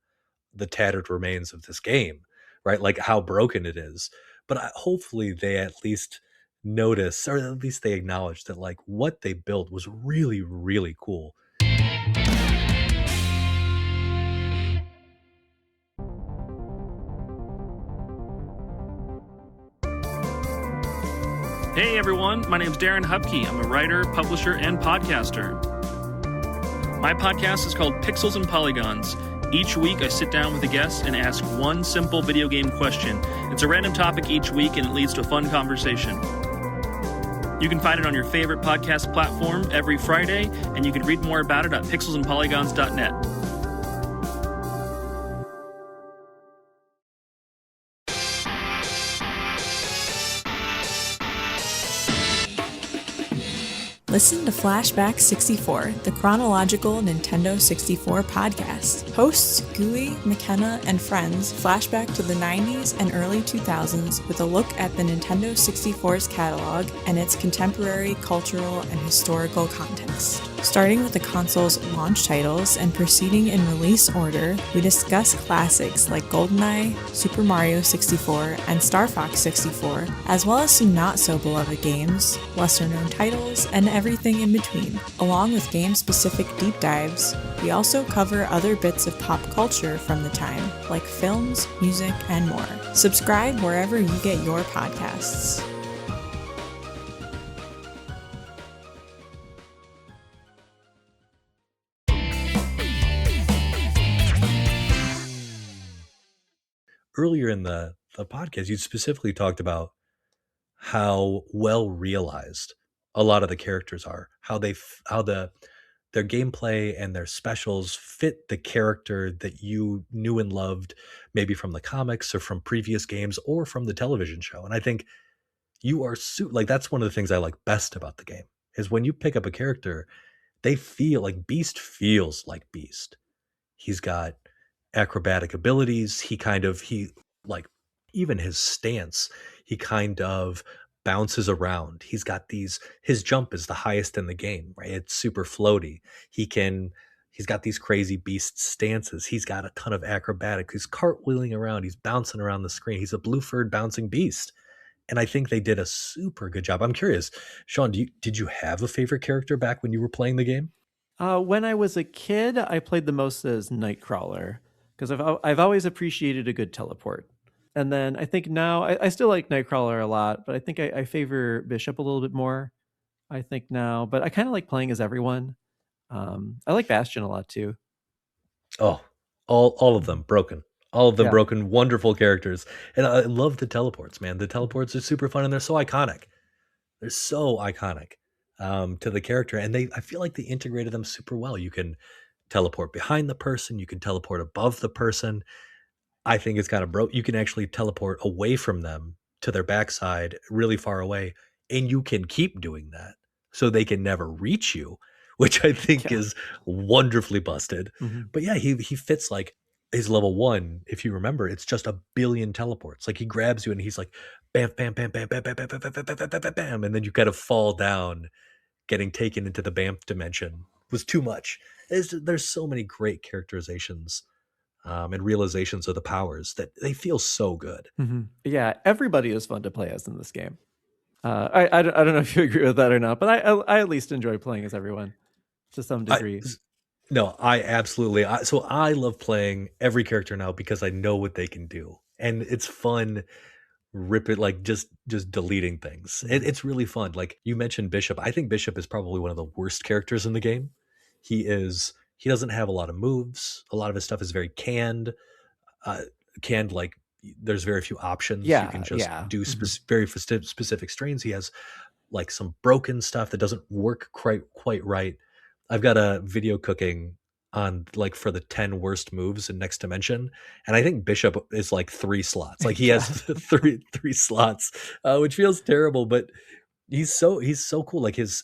the tattered remains of this game, right? Like how broken it is. But hopefully they at least notice, or at least they acknowledge that like what they built was really, really cool. Hey everyone, my name's Darren Hupke. I'm a writer, publisher, and podcaster. My podcast is called Pixels and Polygons. Each week I sit down with a guest and ask one simple video game question. It's a random topic each week and it leads to a fun conversation. You can find it on your favorite podcast platform every Friday, and you can read more about it at pixelsandpolygons.net. Listen to Flashback 64, the chronological Nintendo 64 podcast. Hosts Gooey, McKenna, and friends flashback to the 90s and early 2000s with a look at the Nintendo 64's catalog and its contemporary cultural and historical context. Starting with the console's launch titles and proceeding in release order, we discuss classics like GoldenEye, Super Mario 64, and Star Fox 64, as well as some not-so-beloved games, lesser-known titles, and everything in between. Along with game-specific deep dives, we also cover other bits of pop culture from the time, like films, music, and more. Subscribe wherever you get your podcasts. Earlier in the podcast, you specifically talked about how well realized a lot of the characters are, how their gameplay and their specials fit the character that you knew and loved, maybe from the comics or from previous games or from the television show. And I think you are like that's one of the things I like best about the game is when you pick up a character, they feel like Beast feels like Beast. He's got acrobatic abilities. He like even his stance, he kind of bounces around. His jump is the highest in the game, right? It's super floaty. He's got these crazy beast stances. He's got a ton of acrobatics. He's cartwheeling around. He's bouncing around the screen. He's a blue furred bouncing beast. And I think they did a super good job. I'm curious, Sean, did you have a favorite character back when you were playing the game? When I was a kid, I played the most as Nightcrawler because I've always appreciated a good teleport. And then I think now I still like Nightcrawler a lot, but I think I favor Bishop a little bit more. I think now, but I kind of like playing as everyone. I like Bastion a lot too. Oh, all of them broken. All of them Yeah. broken, wonderful characters. And I love the teleports, man. The teleports are super fun and they're so iconic. They're so iconic to the character. And I feel like they integrated them super well. You can teleport behind the person, you can teleport above the person. I think it's kind of broke. You can actually teleport away from them to their backside really far away, and you can keep doing that so they can never reach you, which I think Yeah. is wonderfully busted. Mm-hmm. But yeah, he fits like his level 1, if you remember, it's just a billion teleports. Like he grabs you and he's like bam bam bam bam bam bam bam bam bam bam bam bam bam bam, and then you kind of fall down, getting taken into the BAMF dimension was too much. There's so many great characterizations and realizations of the powers that they feel so good. Mm-hmm. Yeah, everybody is fun to play as in this game. I don't know if you agree with that or not, but I at least enjoy playing as everyone to some degree. No, I absolutely. So I love playing every character now because I know what they can do, and it's fun. Rip it like just deleting things. It's really fun. Like you mentioned Bishop. I think Bishop is probably one of the worst characters in the game. He doesn't have a lot of moves. A lot of his stuff is very canned. Canned like there's very few options. You can just do very specific strains. He has like some broken stuff that doesn't work quite right. I've got a video cooking on like for the 10 worst moves in Next Dimension, and I think Bishop is like 3 slots. Like he has three slots, which feels terrible, but he's so cool. Like his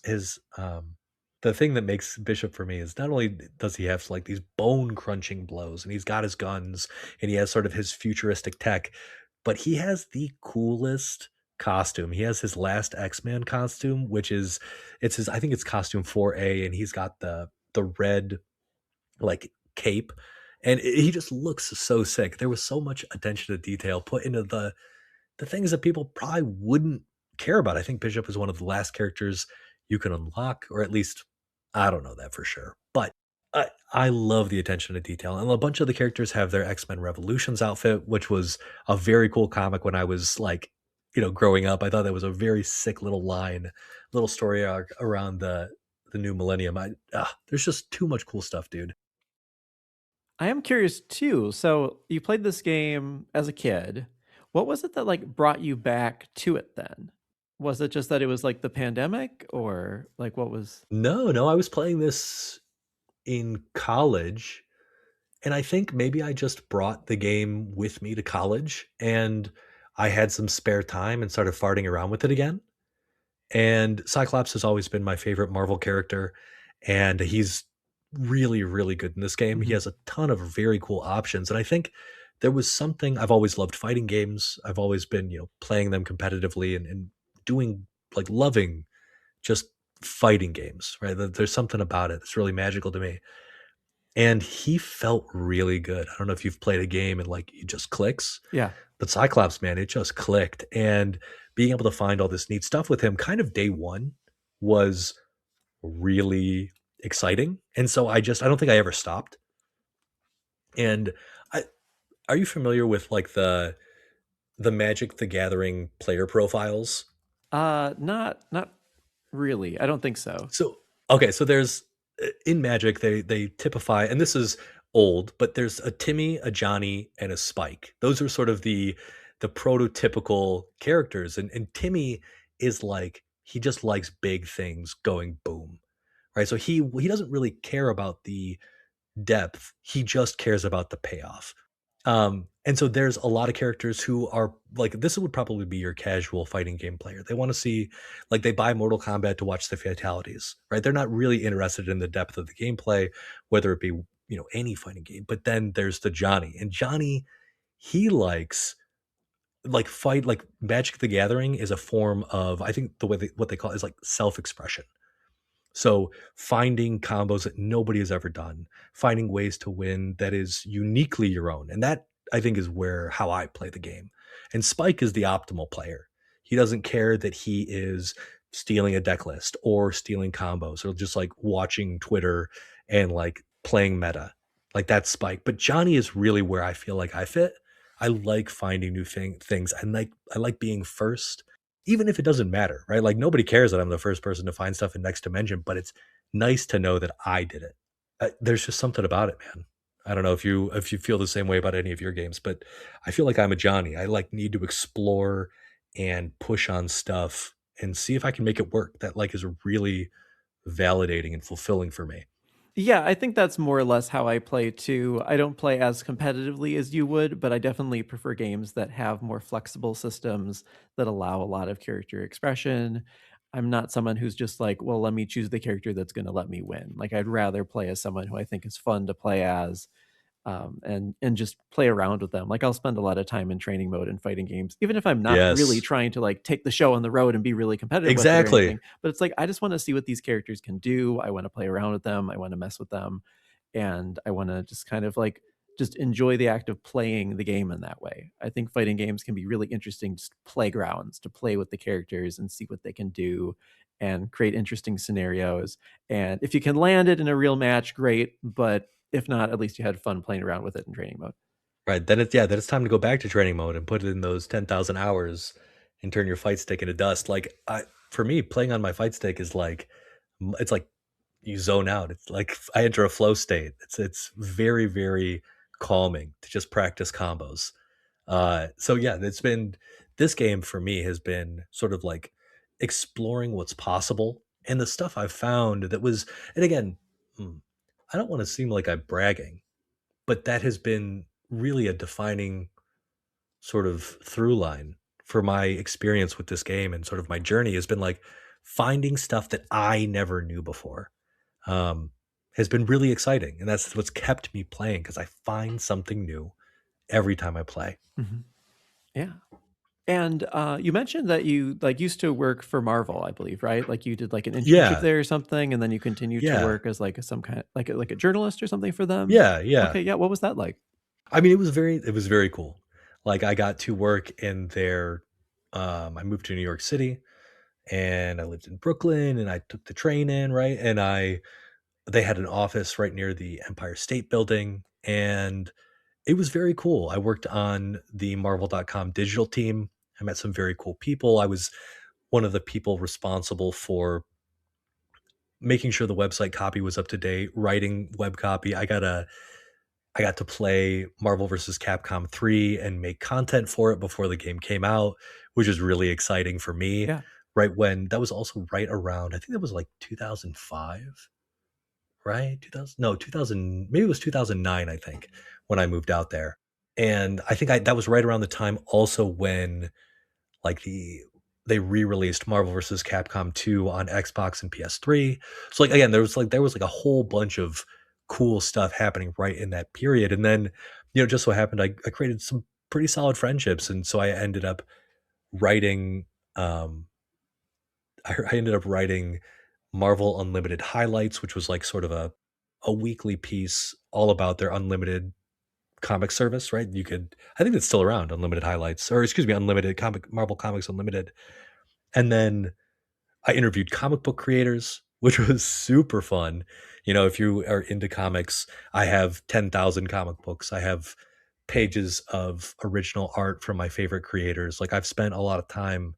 the thing that makes Bishop for me is not only does he have like these bone crunching blows and he's got his guns and he has sort of his futuristic tech, but he has the coolest costume. He has his last X-Men costume, which is I think it's costume 4A, and he's got the red like cape, and he just looks so sick. There was so much attention to detail put into the things that people probably wouldn't care about. I think Bishop is one of the last characters you can unlock, or at least I don't know that for sure, but I love the attention to detail. And a bunch of the characters have their X-Men Revolutions outfit, which was a very cool comic when I was like growing up. I thought that was a very sick little line, little story arc around the new millennium. There's just too much cool stuff, dude. I am curious too. So you played this game as a kid. What was it that like brought you back to it then? Was it just that it was like the pandemic or like what was No, no, I was playing this in college, and I think maybe I just brought the game with me to college, and I had some spare time and started farting around with it again. And Cyclops has always been my favorite Marvel character, and he's really, really good in this game. He Mhm. has a ton of very cool options, and I think there was something. I've always loved fighting games. I've always been, playing them competitively and doing like loving just fighting games, right? There's something about it that's really magical to me. And he felt really good. I don't know if you've played a game and like it just clicks, Yeah. but Cyclops, man, it just clicked. And being able to find all this neat stuff with him kind of day one was really exciting. And so I don't think I ever stopped. And I are you familiar with like the Magic the Gathering player profiles? Not really. I don't think so. So okay, so there's in Magic they typify, and this is old, but there's a Timmy, a Johnny, and a Spike. Those are sort of the prototypical characters, and Timmy is like he just likes big things going boom, right? So he doesn't really care about the depth. He just cares about the payoff. And so there's a lot of characters who are like this would probably be your casual fighting game player. They want to see like they buy Mortal Kombat to watch the fatalities, right? They're not really interested in the depth of the gameplay, whether it be, any fighting game. But then there's the Johnny. And Johnny, he likes like fight like Magic the Gathering is a form of I think the way what they call it is like self-expression. So finding combos that nobody has ever done, finding ways to win that is uniquely your own. And that I think is where how I play the game. And Spike is the optimal player. He doesn't care that he is stealing a deck list or stealing combos or just like watching Twitter and like playing meta. Like that's Spike. But Johnny is really where I feel like I fit. I like finding new things. I like being first even if it doesn't matter, right? Like nobody cares that I'm the first person to find stuff in next dimension, but it's nice to know that I did it. There's just something about it, man. I don't know if you feel the same way about any of your games, but I feel like I'm a Johnny. I like need to explore and push on stuff and see if I can make it work. That like is really validating and fulfilling for me. Yeah, I think that's more or less how I play too. I don't play as competitively as you would, but I definitely prefer games that have more flexible systems that allow a lot of character expression. I'm not someone who's just like, well, let me choose the character that's going to let me win. Like, I'd rather play as someone who I think is fun to play as, and just play around with them. Like I'll spend a lot of time in training mode in fighting games, even if I'm not really Yes. trying to like take the show on the road and be really competitive with it or Exactly. anything. But it's like I just want to see what these characters can do. I want to play around with them. I want to mess with them, and I want to just kind of like just enjoy the act of playing the game in that way. I think fighting games can be really interesting just playgrounds to play with the characters and see what they can do and create interesting scenarios. And if you can land it in a real match, great. But if not, at least you had fun playing around with it in training mode. Right, then it's time to go back to training mode and put in those 10,000 hours and turn your fight stick into dust. Like for me, playing on my fight stick is like it's like you zone out. It's like I enter a flow state. It's very very calming to just practice combos. So yeah, it's been this game for me has been sort of like exploring what's possible and the stuff I've found that was and again, hmm, I don't want to seem like I'm bragging, but that has been really a defining sort of through line for my experience with this game and sort of my journey has been like finding stuff that I never knew before. Um, has been really exciting, and that's what's kept me playing because I find something new every time I play. Mhm. Yeah. And you mentioned that you like used to work for Marvel, I believe, right? Like you did like an internship Yeah, there or something, and then you continued to yeah, work as like some kind like a journalist or something for them. yeah, yeah. Okay, yeah. What was that like? I mean, it was very cool. Like I got to work in their. I moved to New York City, and I lived in Brooklyn, and I took the train in right, and I they had an office right near the Empire State Building, and it was very cool. I worked on the Marvel.com digital team. I met some very cool people. I was one of the people responsible for making sure the website copy was up to date, writing web copy. I got to play Marvel vs. Capcom 3 and make content for it before the game came out, which is really exciting for me. Yeah. Right when that was also right around, I think that was like 2005, right? 2000, no, 2000, maybe it was 2009, I think, when I moved out there. And I think that was right around the time also when like they re-released Marvel vs. Capcom 2 on Xbox and PS3. So like again, there was like a whole bunch of cool stuff happening right in that period. And then, just so happened I created some pretty solid friendships. And so I ended up writing um I ended up writing Marvel Unlimited Highlights, which was like sort of a weekly piece all about their unlimited comic service, right? I think it's still around, Unlimited Highlights, or excuse me, Unlimited Comic Marvel Comics Unlimited. And then I interviewed comic book creators, which was super fun. If you are into comics, I have 10,000 comic books. I have pages of original art from my favorite creators. Like I've spent a lot of time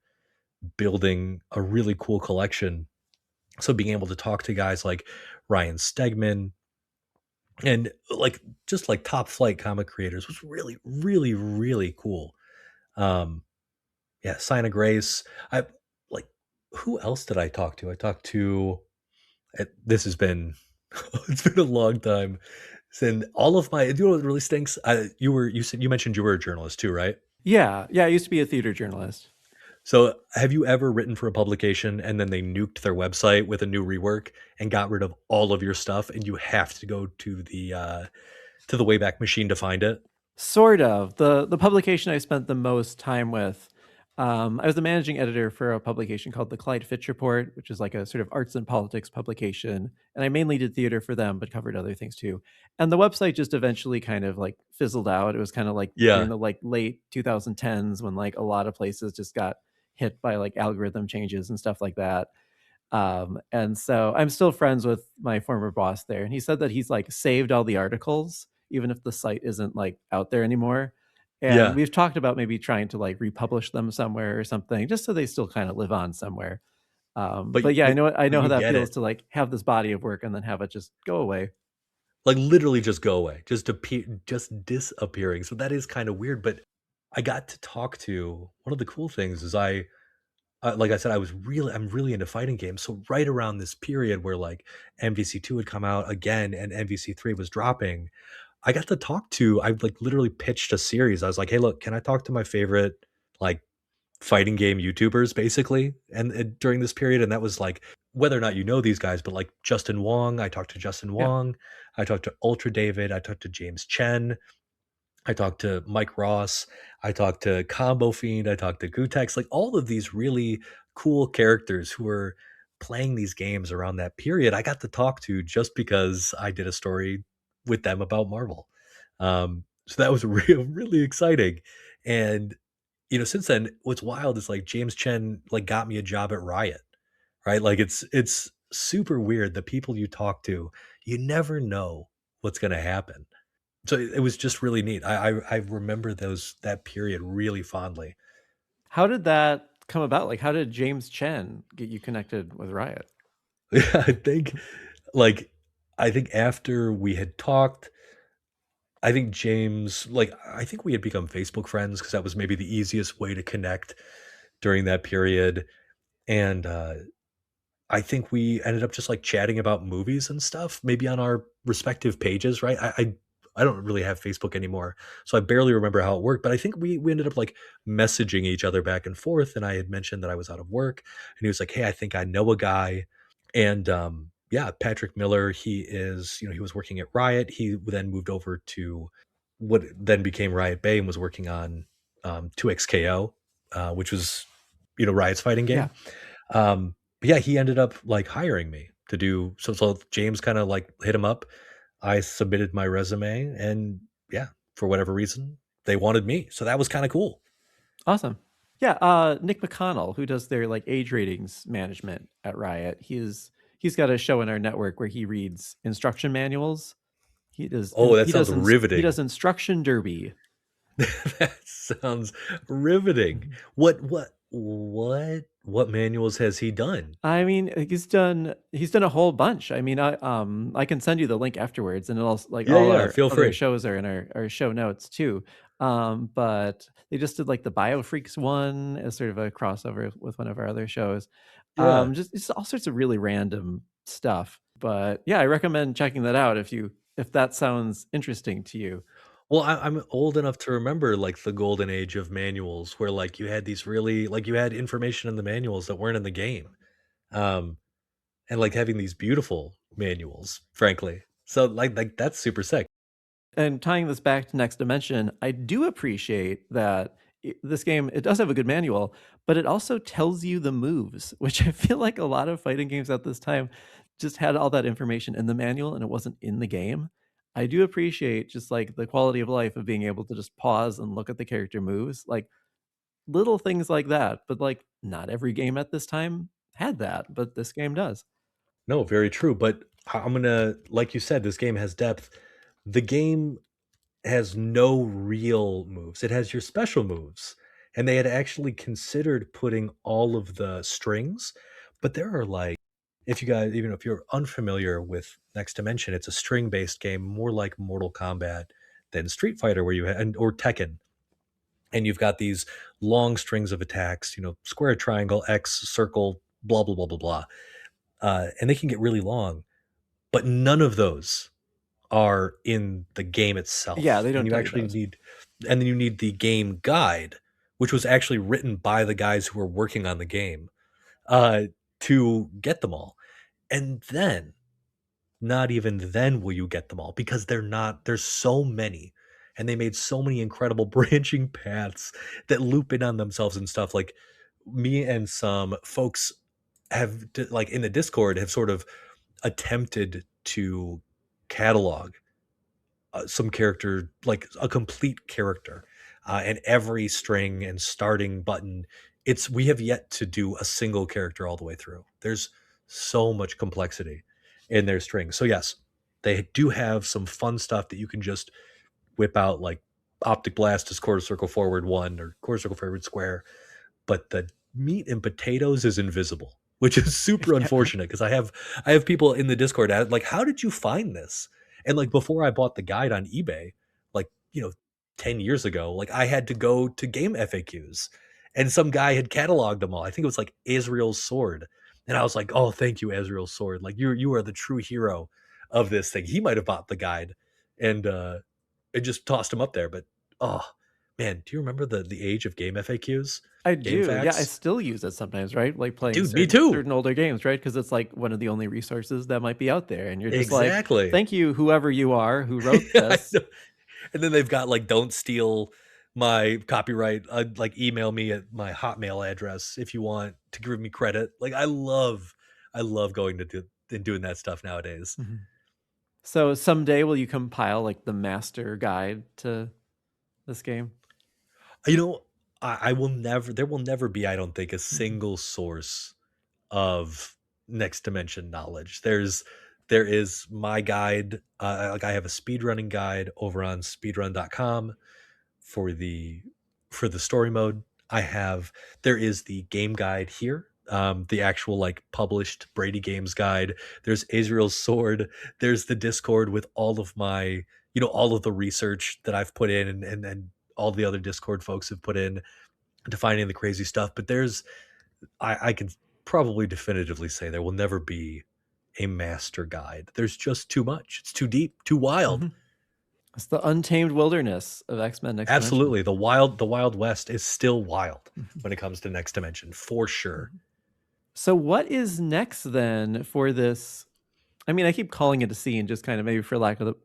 building a really cool collection. So being able to talk to guys like Ryan Stegman and like just like top flight comic creators was really, really, really cool. Um, yeah, Sign of Grace. I like who else did I talk to? I talked to this has been it's been a long time. And all of my you know what really stinks? You mentioned you were a journalist too, right? Yeah. Yeah. I used to be a theater journalist. So have you ever written for a publication and then they nuked their website with a new rework and got rid of all of your stuff and you have to go to the Wayback Machine to find it? Sort of. The publication I spent the most time with, I was the managing editor for a publication called the Clyde Fitch Report, which is like a sort of arts and politics publication. And I mainly did theater for them, but covered other things too. And the website just eventually kind of like fizzled out. It was kind of like during Yeah. the like late 2010s when like a lot of places just got hit by like algorithm changes and stuff like that. And so I'm still friends with my former boss there. And he said that he's like saved all the articles, even if the site isn't like out there anymore. And Yeah. we've talked about maybe trying to like republish them somewhere or something, just so they still kind of live on somewhere. But But yeah, I but know how you that get feels it. to like have this body of work and then have it just go away. Like literally just go away, just disappearing. So that is kind of weird. But I got to talk to one of the cool things is like I said, I'm really into fighting games. So right around this period where like MVC2 had come out again and MVC3 was dropping, I got to I like literally pitched a series. I was like, hey, look, can I talk to my favorite like fighting game YouTubers basically? And during this period, and that was like whether or not you know these guys, but like Justin Wong, I talked to Justin Yeah. Wong, I talked to Ultra David, I talked to James Chen, I talked to Mike Ross, I talked to Combo Fiend, I talked to Gutex, like all of these really cool characters who were playing these games around that period. I got to talk to just because I did a story with them about Marvel. So that was really exciting. And since then, what's wild is like James Chen like got me a job at Riot, right? Like it's super weird. The people you talk to, you never know what's gonna happen. So it was just really neat. I remember that period really fondly. How did that come about? Like, how did James Chen get you connected with Riot? Yeah, like I think after we had talked, I think James I think we had become Facebook friends because that was maybe the easiest way to connect during that period. And I think we ended up just like chatting about movies and stuff, maybe on our respective pages, right? I don't really have Facebook anymore, so I barely remember how it worked. But I think we ended up like messaging each other back and forth, and I had mentioned that I was out of work, and he was like, "Hey, I think I know a guy." And yeah, Patrick Miller, he was working at Riot. He then moved over to what then became Riot Bay and was working on 2XKO, which was Riot's fighting Yeah. game. But yeah, he ended up like hiring me to do so James kind of like hit him up. I submitted my resume and yeah, for whatever reason, they wanted me. So that was kind of cool. Awesome. Yeah, Nick McConnell, who does their like age ratings management at Riot, he's got a show in our network where he reads instruction manuals. He does Oh, that he sounds does riveting. instruction derby. That sounds riveting. Mhm. What manuals has he done? I mean, he's done a whole bunch. I mean, I can send you the link afterwards, and it'll like Yeah, all yeah, our feel other free. shows are in our show notes too. But they just did like the BioFreaks one as sort of a crossover with one of our other shows. Yeah. Just it's all sorts of really random stuff. But yeah, I recommend checking that out if that sounds interesting to you. Well, I'm old enough to remember, like, the golden age of manuals where, like, you had these really like, you had information in the manuals that weren't in the game, um, and, like, having these beautiful manuals, frankly. So, like, that's super sick. And tying this back to Next Dimension, I do appreciate that this game it does have a good manual, but it also tells you the moves, which I feel like a lot of fighting games at this time just had all that information in the manual and it wasn't in the game. I do appreciate just like the quality of life of being able to just pause and look at the character moves, like little things like that. But like not every game at this time had that, but this game does. No, very true, but I'm gonna like you said, this game has depth. The game has no real moves. It has your special moves, and they had actually considered putting all of the strings, but there are, like if you guys even if you're unfamiliar with Next Dimension, it's a string-based game, more like Mortal Kombat than Street Fighter where you and or Tekken, and you've got these long strings of attacks, square, triangle, X, circle, blah, blah, blah, blah, blah, and they can get really long, but none of those are in the game Yeah, itself, they and don't you tell you actually those. need and then you need the game guide, which was actually written by the guys who were working on the game, uh, to get them all, and then, not even then will you get them all because there's so many, and they made so many incredible branching paths that loop in on themselves and stuff, like, me and some folks have d like, in the Discord, have sort of attempted to catalog some character, like a complete character, and every string and starting button. We have yet to do a single character all the way through. There's so much complexity in their strings. So yes, they do have some fun stuff that you can just whip out, like optic blast is quarter circle forward one or quarter circle forward square, but the meat and potatoes is invisible, which is super Yeah. unfortunate because I have people in the Discord like, how did you find this? And like before I bought the guide on eBay, like 10 years ago, like I had to go to game FAQs, and some guy had cataloged them all. I think it was like Israel's sword, and I was like, oh, thank you, Israel's sword. Like you are the true hero of this thing. He might have bought the guide, and it just tossed him up there. But oh man, do you remember the age of game FAQs? I Game do. Yeah, I facts? still use it sometimes, right? Like playing Dude, me certain too. certain older games, right? Because it's like one of the only resources that might be out there, and you're just like, Exactly. "Thank you, whoever you are who wrote I this." know. And then they've got like, don't steal my copyright. Like email me at my Hotmail address if you want to give me credit. Like I love going to do and doing that stuff nowadays. Mhm. So someday, will you compile like the master guide to this game? You know, I will never. There will never be, I don't think, a Mhm. single source of next dimension knowledge. There is my guide. Like I have a speedrunning guide over on speedrun.com for the story mode. I have There is the game guide here, the actual like published Brady Games guide. There's Israel's sword. There's the Discord with all of my all of the research that I've put in, and all the other Discord folks have put in to finding the crazy stuff. But I can probably definitively say there will never be a master guide. There's just too much. It's too deep, too wild. Mhm. It's the untamed wilderness of X-Men Next Dimension. Absolutely. The Wild West is still wild Mhm. when it comes to Next Dimension, for sure. Mhm. So what is next then for this? I mean, I keep calling it a scene, just kind of maybe for lack of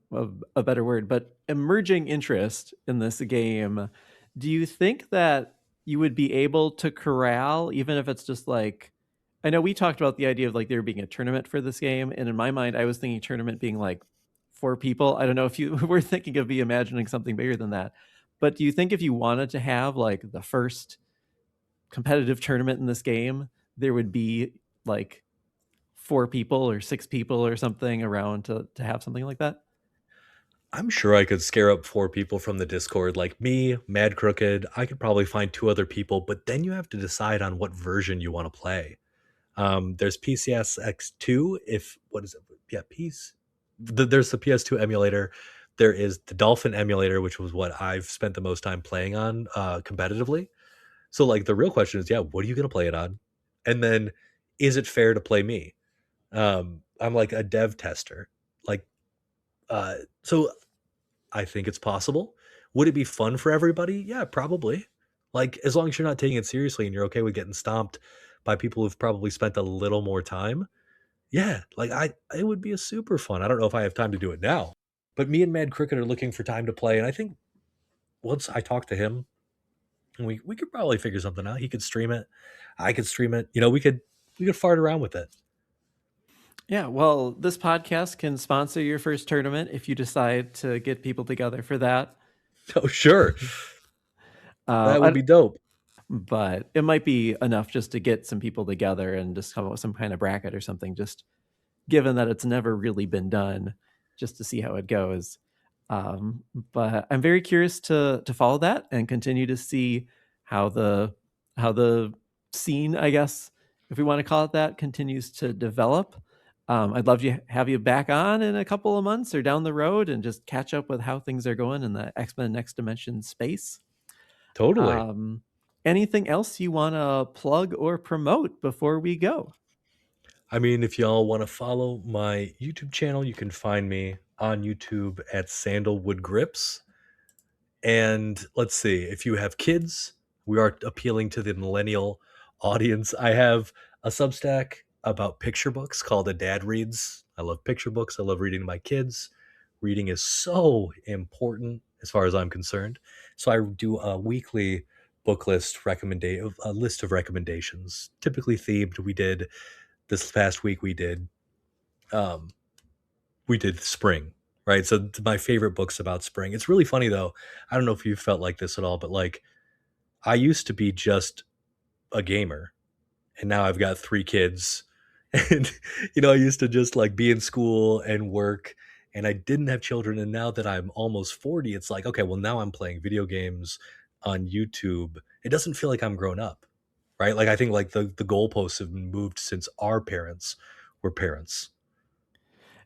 a better word, but emerging interest in this game. Do you think that you would be able to corral, even if it's just like, I know we talked about the idea of like there being a tournament for this game, and in my mind, I was thinking tournament being like 4 people. I don't know if you were thinking of imagining something bigger than that, but do you think if you wanted to have like the first competitive tournament in this game, there would be like 4 people or 6 people or something around to have something like that? I'm sure I could scare up 4 people from the Discord, like me, Mad Crooked. I could probably find 2 other people, but then you have to decide on what version you want to play. There's PCSX2. If what is it? Yeah, Peace. There's the PS2 emulator. There is the Dolphin emulator, which was what I've spent the most time playing on competitively. So, like, the real question is, yeah, what are you going to play it on? And then, is it fair to play me? I'm like a dev tester. Like, so I think it's possible. Would it be fun for everybody? Yeah, probably. Like, as long as you're not taking it seriously and you're okay with getting stomped by people who've probably spent a little more time. Yeah, like it would be a super fun. I don't know if I have time to do it now, but me and Mad Cricket are looking for time to play. And I think once I talk to him, we could probably figure something out. He could stream it. I could stream it. We could fart around with it. Yeah, well, this podcast can sponsor your first tournament if you decide to get people together for that. Oh, sure. That would I- be dope. but it might be enough just to get some people together and just come up with some kind of bracket or something, just given that it's never really been done, just to see how it goes. But I'm very curious to follow that and continue to see how the scene, I guess, if we want to call it that, continues to develop. I'd love to have you back on in a couple of months or down the road and just catch up with how things are going in the X-Men Next Dimension space. Totally. Anything else you want to plug or promote before we go? I mean, if y'all want to follow my YouTube channel, you can find me on YouTube at Sandalwood Grips. And let's see, if you have kids, we are appealing to the millennial audience. I have a Substack about picture books called A Dad Reads. I love picture books. I love reading to my kids. Reading is so important as far as I'm concerned. So I do a weekly book list a list of recommendations, typically themed. We did this past week. Um, we did spring, right? So my favorite books about spring. It's really funny though. I don't know if you felt like this at all, but like I used to be just a gamer and now I've got 3 kids and I used to just like be in school and work and I didn't have children and now that I'm almost 40, it's like, okay, well now I'm playing video games on YouTube. It doesn't feel like I'm grown up, right? Like I think like the goalposts have moved since our parents were parents.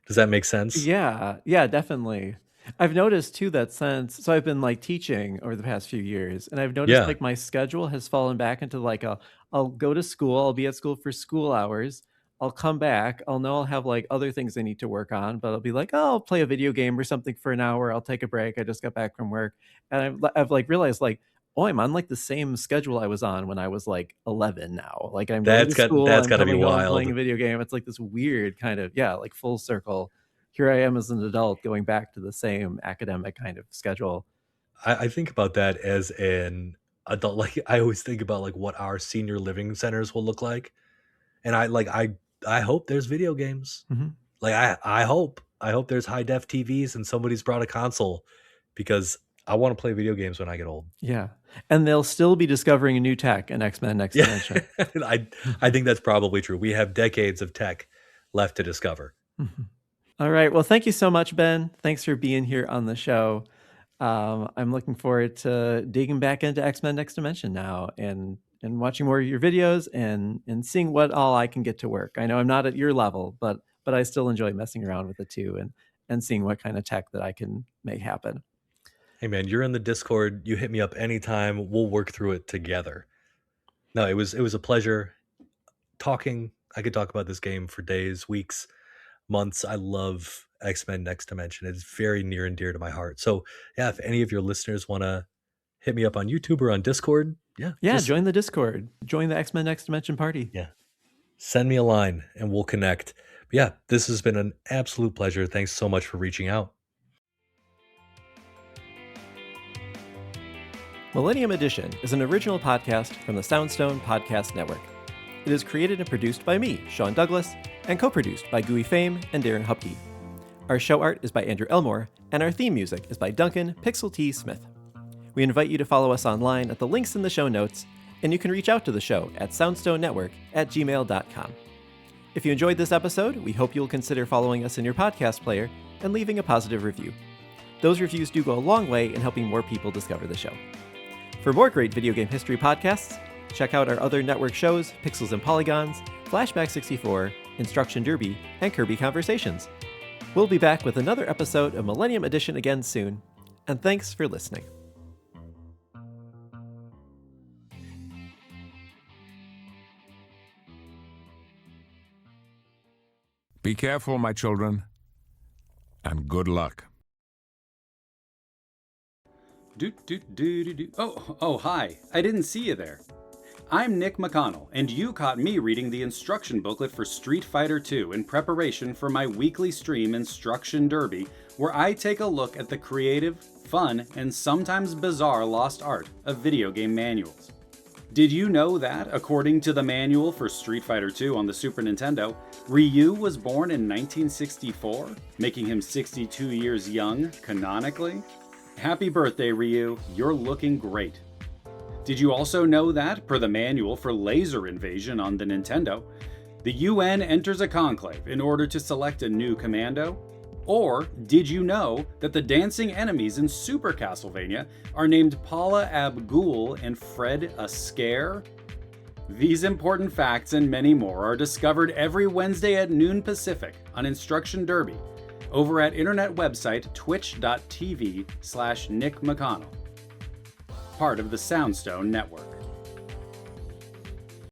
Does that make sense? Yeah, definitely. I've noticed too that so I've been like teaching over the past few years, and I've noticed Yeah, like my schedule has fallen back into like I'll go to school, I'll be at school for school hours, I'll come back, I'll know I'll have like other things I need to work on, but I'll be like, oh, I'll play a video game or something for an hour, I'll take a break, I just got back from work, and I've like realized like, oh, I'm on like the same schedule I was on when I was like 11 now. Like I'm going to school, that's I'm got to be coming home, playing wild. a video game. It's like this weird kind of, yeah, like full circle. Here I am as an adult going back to the same academic kind of schedule. I think about that as an adult. Like I always think about like what our senior living centers will look like, and I hope there's video games. Mhm. Like I hope there's high def TVs and somebody's brought a console because I want to play video games when I get old. Yeah. And they'll still be discovering a new tech in X-Men Next Yeah, Dimension. I think that's probably true. We have decades of tech left to discover. Mhm. All right. Well, thank you so much, Ben. Thanks for being here on the show. I'm looking forward to digging back into X-Men Next Dimension now and watching more of your videos and seeing what all I can get to work. I know I'm not at your level, but I still enjoy messing around with it too and seeing what kind of tech that I can make happen. Hey man, you're in the Discord. You hit me up anytime. We'll work through it together. No, it was a pleasure talking. I could talk about this game for days, weeks, months. I love X-Men Next Dimension. It's very near and dear to my heart. So yeah, if any of your listeners want to hit me up on YouTube or on Discord, Yeah, join the Discord. Join the X-Men Next Dimension party. yeah, send me a line and we'll connect. But yeah, this has been an absolute pleasure. Thanks so much for reaching out. Millennium Edition is an original podcast from the Soundstone Podcast Network. It is created and produced by me, Sean Douglas, and co-produced by Gooey Fame and Darren Hupke. Our show art is by Andrew Elmore, and our theme music is by Duncan Pixel T. Smith. We invite you to follow us online at the links in the show notes, and you can reach out to the show at soundstonenetwork@gmail.com. If you enjoyed this episode, we hope you'll consider following us in your podcast player and leaving a positive review. Those reviews do go a long way in helping more people discover the show. For more great video game history podcasts, check out our other network shows, Pixels and Polygons, Flashback 64, Instruction Derby, and Kirby Conversations. We'll be back with another episode of Millennium Edition again soon, and thanks for listening. Be careful, my children, and good luck. Oh, hi. I didn't see you there. I'm Nick McConnell, and you caught me reading the instruction booklet for Street Fighter II in preparation for my weekly stream Instruction Derby, where I take a look at the creative, fun, and sometimes bizarre lost art of video game manuals. Did you know that, according to the manual for Street Fighter II on the Super Nintendo, Ryu was born in 1964, making him 62 years young, canonically? Happy birthday, Ryu. You're looking great. Did you also know that, per the manual for Laser Invasion on the Nintendo, the UN enters a conclave in order to select a new commando? Or did you know that the dancing enemies in Super Castlevania are named Paula Abgul and Fred Askare? These important facts and many more are discovered every Wednesday at noon Pacific on Instruction Derby over at internet website twitch.tv/Nick McConnell, part of the Soundstone Network.